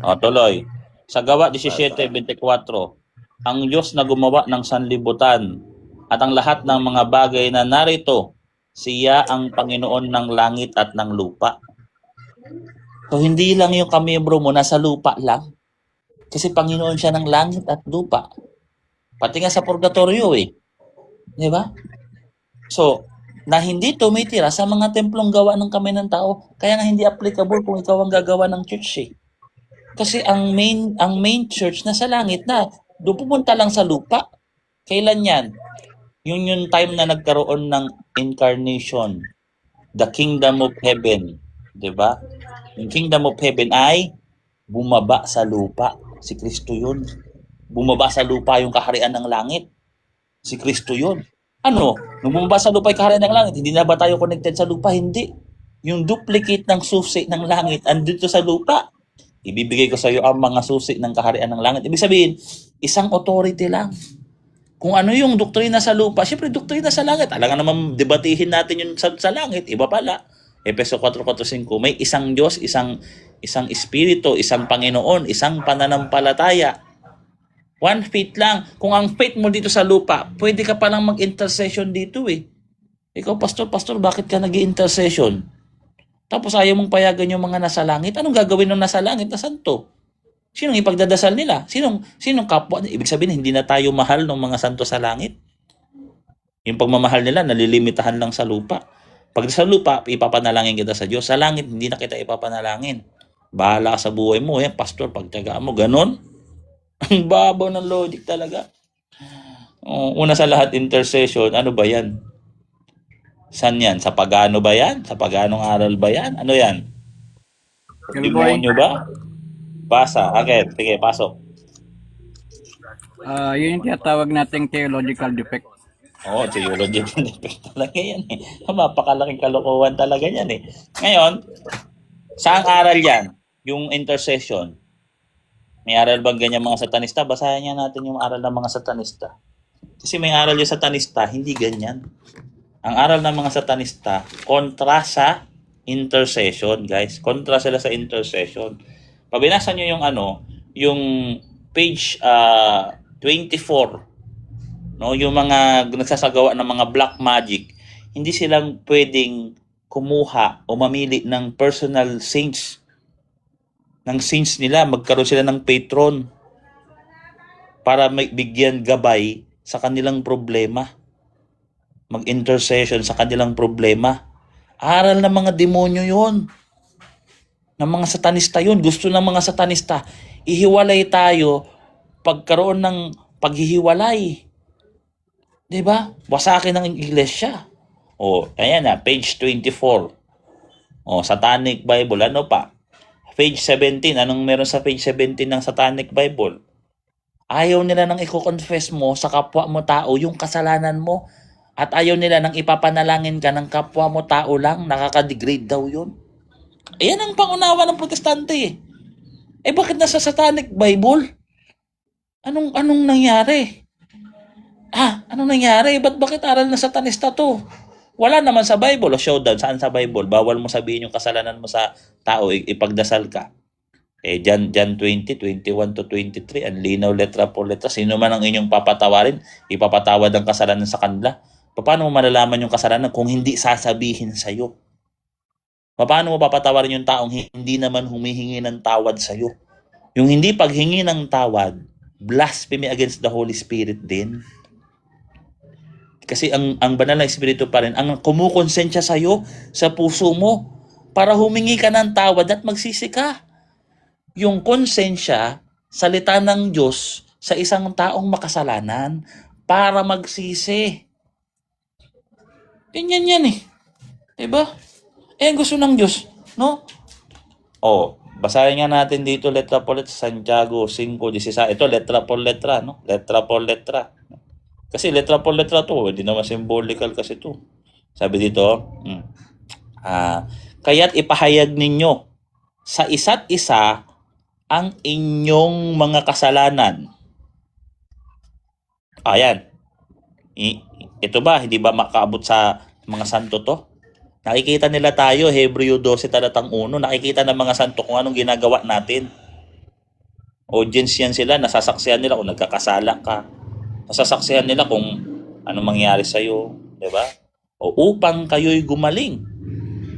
O, tuloy. Sa Gawa 17:24, ang Diyos na gumawa ng sanlibutan at ang lahat ng mga bagay na narito, siya ang Panginoon ng langit at ng lupa. So, hindi lang yung kamiyembro mo nasa lupa lang. Kasi Panginoon siya ng langit at lupa. Pati nga sa purgatorio eh. Di ba? So, na hindi tumitira sa mga templong gawa ng kamay ng tao, kaya nga hindi applicable kung ikaw ang gagawa ng church eh. Kasi ang main church na sa langit na, doon pupunta lang sa lupa. Kailan yan? Yung time na nagkaroon ng incarnation, the kingdom of heaven, 'di ba? Yung kingdom of heaven ay bumaba sa lupa. Si Kristo 'yun. Bumaba sa lupa yung kaharian ng langit. Si Kristo 'yun. Nung bumaba sa lupa yung kaharian ng langit, hindi na ba tayo connected sa lupa? Hindi. Yung duplicate ng susi ng langit andito sa lupa. Ibibigay ko sa iyo ang mga susi ng kaharian ng langit. Ibig sabihin, isang authority lang. Kung ano yung doktrina sa lupa, syempre doktrina sa langit. Alangan naman debatihin natin yung sa langit. Iba pala. Efeso 4:4-5, may isang Diyos, isang Espiritu, isang Panginoon, isang pananampalataya. One faith lang. Kung ang faith mo dito sa lupa, pwede ka palang mag-intercession dito eh. Ikaw, pastor, bakit ka nag-intercession? Tapos ayaw mong payagan yung mga nasa langit. Anong gagawin ng nasa langit na santo? Sinong ipagdadasal nila? Sinong kapwa? Ibig sabihin, hindi na tayo mahal ng mga santo sa langit. Yung pagmamahal nila, nalilimitahan lang sa lupa. Pag sa lupa, ipapanalangin kita sa Diyos. Sa langit, hindi na kita ipapanalangin. Bahala ka sa buhay mo. Yan, pastor, pagtagaan mo. Ganon. Ang babaw ng logic talaga. Una sa lahat, intercession. Ano ba yan? San yan? Sa pagano ba yan? Sa paganong aral ba yan? Ano yan? Demonyo ba? Basa. Okay, sige, pasok. Yun yung tinatawag nating theological defect. Oo, theological defect talaga yan eh. Mapakalaking kalokohan talaga yan eh. Ngayon, saan aral yan? Yung intercession. May aral bang ganyan mga satanista? Basahin niya natin yung aral ng mga satanista. Kasi may aral yung satanista, hindi ganyan. Ang aral ng mga satanista, kontra sa intercession, guys. Kontra sila sa intercession. Pabinasa nyo yung page 24, no, yung mga nagsasagawa ng mga black magic, hindi silang pwedeng kumuha o mamili ng personal saints. Ng saints nila, magkaroon sila ng patron para bigyan gabay sa kanilang problema. Mag-intercession sa kanilang problema. Aral ng mga demonyo yon, ng mga satanista yun. Gusto ng mga satanista, ihiwalay tayo, pagkaroon ng paghihiwalay. Diba? Wasakin ng iglesia. Ayan na, page 24. Satanic Bible. Ano pa? Page 17. Anong meron sa page 17 ng Satanic Bible? Ayaw nila nang i-confess mo sa kapwa mo tao yung kasalanan mo. At ayaw nila nang ipapanalangin ka ng kapwa mo tao lang. Nakaka-degrade daw yun. Ayan ang pangunawa ng protestante eh. Bakit nasa Satanic Bible? Anong nangyari? Anong nangyari? Bakit aral na satanista to? Wala naman sa Bible. Showdown, saan sa Bible? Bawal mo sabihin yung kasalanan mo sa tao, ipagdasal ka. John 20, 21-23, ang linaw letra por letra. Sino man ang inyong papatawarin, ipapatawad ang kasalanan sa kanila. Paano mo malalaman yung kasalanan kung hindi sasabihin sa'yo? Paano mo papatawarin yung taong hindi naman humihingi ng tawad sa'yo? Yung hindi paghingi ng tawad, blasphemy against the Holy Spirit din. Kasi ang banal na espiritu pa rin ang kumukonsensya sa iyo, sa puso mo, para humingi ka ng tawad at magsisi ka. Yung konsensya, salita ng Diyos sa isang taong makasalanan para magsisi. Ganyan yan eh. Diba? Ang gusto ng Diyos, no? Basahin nga natin dito letra por letra, Santiago 5:16. Ito letra por letra, no? Letra por letra. Kasi letra por letra to, hindi naman symbolical kasi to. Sabi dito, kaya't ipahayag ninyo sa isa't isa ang inyong mga kasalanan. Ayan. Ito ba, hindi ba makaabot sa mga santo to? Nakikita nila tayo, Hebreo 12 talatang 1, nakikita ng mga santo kung anong ginagawa natin. Audience yan sila, nasasaksihan nila kung nagkakasala ka. Nasasaksihan nila kung ano mangyari sa'yo, di ba? Upang kayo'y gumaling.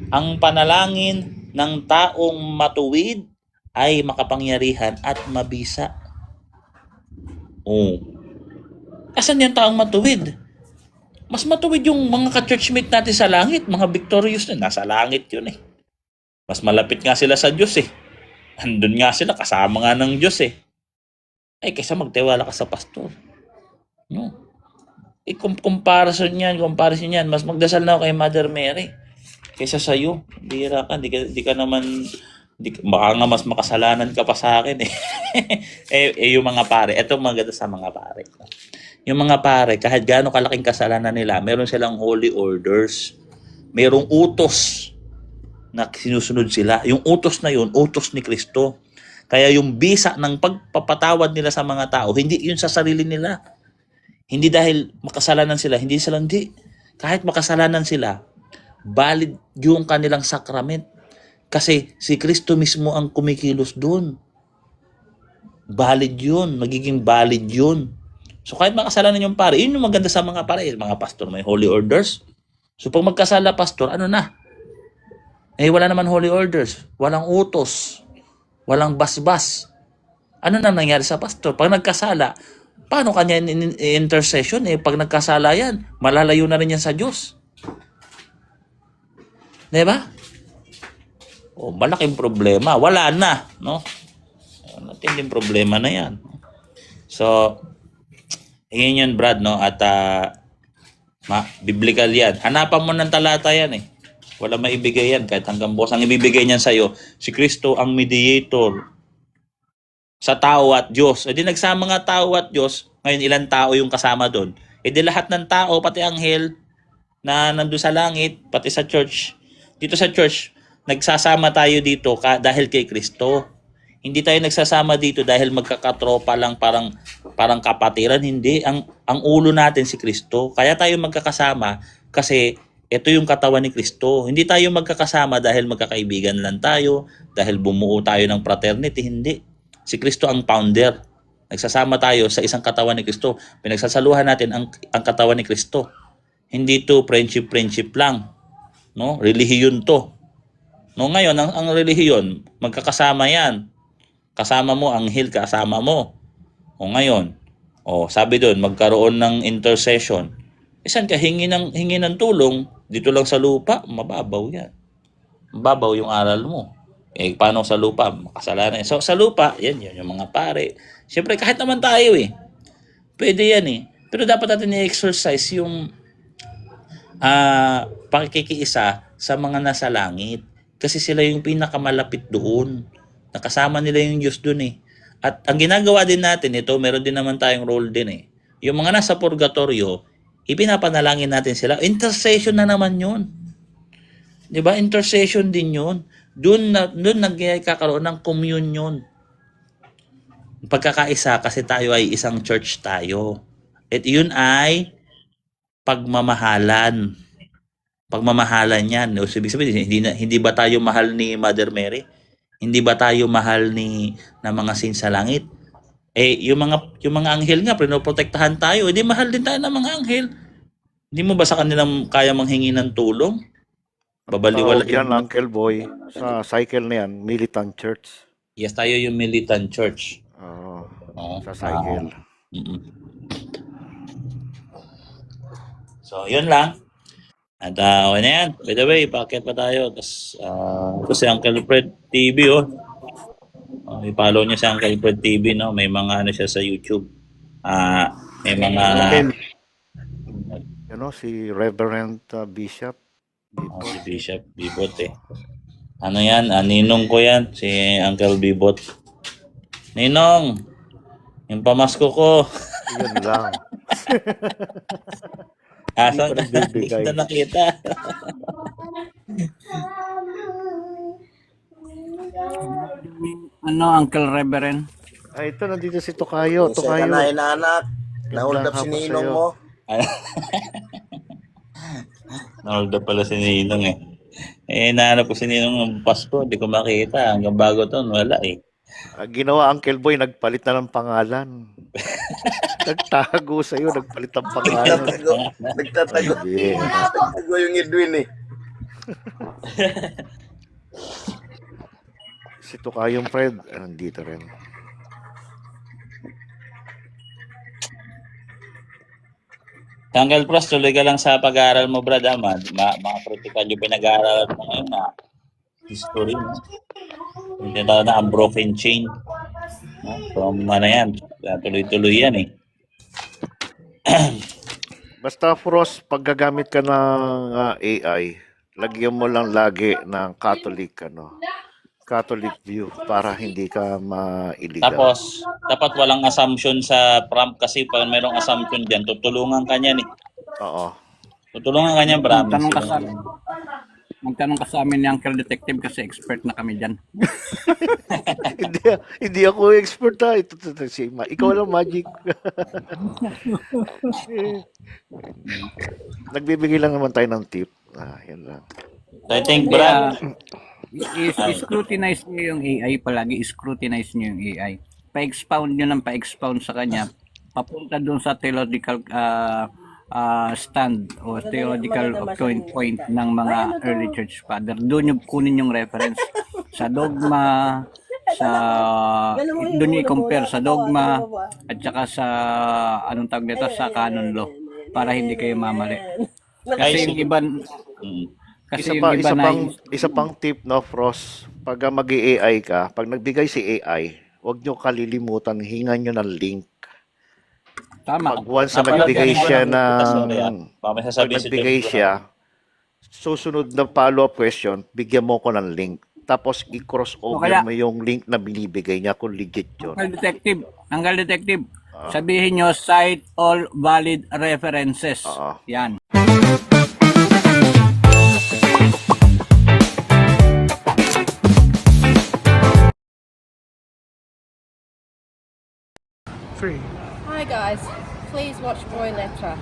Ang panalangin ng taong matuwid ay makapangyarihan at mabisa. Asan yung taong matuwid? Mas matuwid yung mga ka-churchmate natin sa langit, mga victorious na, nasa langit yun eh. Mas malapit nga sila sa Diyos eh. Andun nga sila, kasama nga ng Diyos eh. Kaysa magtiwala ka sa pastor. No. Comparison yan, mas magdasal na ako kay Mother Mary kaysa sa iyo. Bira ka, di ka naman, baka nga mas makasalanan ka pa sa akin eh. Yung mga pare, eto maganda sa mga pare. Yung mga pare, kahit gaano kalaking kasalanan nila, meron silang holy orders. Merong utos na sinusunod sila. Yung utos na yun, utos ni Kristo. Kaya yung bisa ng pagpapatawad nila sa mga tao, hindi yun sa sarili nila. Hindi dahil makasalanan sila, hindi. Kahit makasalanan sila, valid yung kanilang sakrament. Kasi si Kristo mismo ang kumikilos doon. Valid yun, magiging valid yun. So kahit makasalanan yung pare, yun yung maganda sa mga pare, mga pastor, may holy orders. So pag magkasala pastor, ano na? Wala naman holy orders, walang utos, walang basbas. Ano na nangyari sa pastor? Pag nagkasala, paano kanya intercession? Pag nagkasala yan, malalayo na rin yan sa Diyos. Diba? Malaking problema. Wala na. No? Matinding problema na yan. So, yun yun, Brad, no? At biblical yan. Hanapan mo ng talata yan eh. Wala maibigay yan kahit hanggang bukas. Ang ibibigay niyan sa'yo, si Kristo ang mediator sa tao at Diyos. Di nagsama nga tao at Diyos, ngayon ilang tao yung kasama doon. Di lahat ng tao, pati anghel na nandun sa langit, pati sa church. Dito sa church, nagsasama tayo dito dahil kay Kristo. Hindi tayo nagsasama dito dahil magkakatropa lang, parang kapatiran. Hindi. Ang ulo natin si Kristo. Kaya tayo magkakasama kasi ito yung katawan ni Kristo. Hindi tayo magkakasama dahil magkakaibigan lang tayo, dahil bumuo tayo ng fraternity. Hindi. Si Kristo ang founder. Nagsasama tayo sa isang katawan ni Kristo. Pinagsasaluhan natin ang katawan ni Kristo. Hindi to friendship lang. No? Relihiyon to. No, ngayon, ang relihiyon, magkakasama yan. Kasama mo, anghel, kasama mo. Ngayon, sabi doon, magkaroon ng intercession. Saan ka hingi ng tulong? Dito lang sa lupa, mababaw yan. Mababaw yung aral mo. Paano sa lupa? Makasalanan. So, sa lupa, yan yung mga pare. Siyempre, kahit naman tayo pwede yan Pero dapat natin i-exercise yung pakikiisa sa mga nasa langit. Kasi sila yung pinakamalapit doon. Nakasama nila yung Diyos doon At ang ginagawa din natin ito, meron din naman tayong role din Yung mga nasa purgatorio, ipinapanalangin natin sila. Intercession na naman yun. Diba? Intercession din yun. Doon nagkakaroon ng communion. Pagkakaisa kasi tayo ay isang church tayo. At yun ay pagmamahalan. Pagmamahalan yan. Ibig sabihin, hindi ba tayo mahal ni Mother Mary? Hindi ba tayo mahal ng mga saints sa langit? Yung mga anghel nga, pinoprotektahan tayo. Hindi mahal din tayo ng mga anghel. Hindi mo ba sa kanilang kaya manghingi ng tulong? Babaliwala yan, Uncle Boy. Sa cycle na yan, militant church. Yes, tayo yung militant church. Sa cycle. So, yun lang. At okay na yan. By the way, packet pa tayo. Tapos, ito si Uncle Fred TV, oh. I-follow niyo si Uncle Fred TV, no? May mga ano siya sa YouTube. May mga... Si Reverend Bishop. Si Bishop Bibot, eh. Ano yan? Ninong ko yan. Si Uncle Bibot. Ninong! Yung pamasko ko. Yun lang. Asan ka? Hindi kita nakita. Ano, Uncle Reverend? Ay, ito, nandito si Tokayo. Tokayo. Anak. Nahold up si Ninong mo. Nahold up pala si Ninong, eh. Nahanap ko si Ninong ng Pasko. Hindi ko makita. Hanggang bago to, wala, eh. Ginawa Uncle Boy, nagpalit na ng pangalan. Nagtago sa'yo, nagpalit ng pangalan. Nagtatago. Nagtatago yung Edwin, eh. Si Tokayong Fred, nandito rin. Uncle Pros, tuloy ka lang sa pag-aaral mo, Brad. Mga critical yung pinag-aaralan mo ngayon na history. Hindi na ang broken chain. From ano yan, tuloy-tuloy yan, eh. Basta, Frost, pag gagamit ka ng AI, lagyan mo lang lagi ng Catholic view para hindi ka ma-illegal. Tapos, dapat walang assumption sa prompt kasi pag mayroong assumption dyan, tutulungan ka niyan, eh. Oo. Tutulungan ka niyan, Bram. Magtanong ka sa amin ni Uncle Detective kasi expert na kami dyan. hindi ako expert, ha. Ikaw lang, Magic. Nagbibigay lang naman tayo ng tip. Yan lang. I think, Brad, I-scrutinize nyo yung AI palagi. I-scrutinize nyo yung AI. Pa-expound nyo ng pa-expound sa kanya. Papunta dun sa theological stand o theological point ng mga early church father. Doon nyo kunin yung reference. Sa dogma, doon nyo i-compare sa dogma at saka sa anong tawag nito, sa canon law para hindi kayo mamali. Kasi yung iba... Isa pang tip, no, Frost, pag mag-AI ka, pag nagbigay si AI, huwag nyo kalilimutan, hingan nyo ng link. Tama. Pag once na nagbigay siya, susunod na follow-up question, bigyan mo ko ng link. Tapos i-cross over mo yung link na binibigay niya kung legit yun. Uncle Detective, sabihin nyo, cite all valid references. Yan. Hi guys, please watch Boy Letra.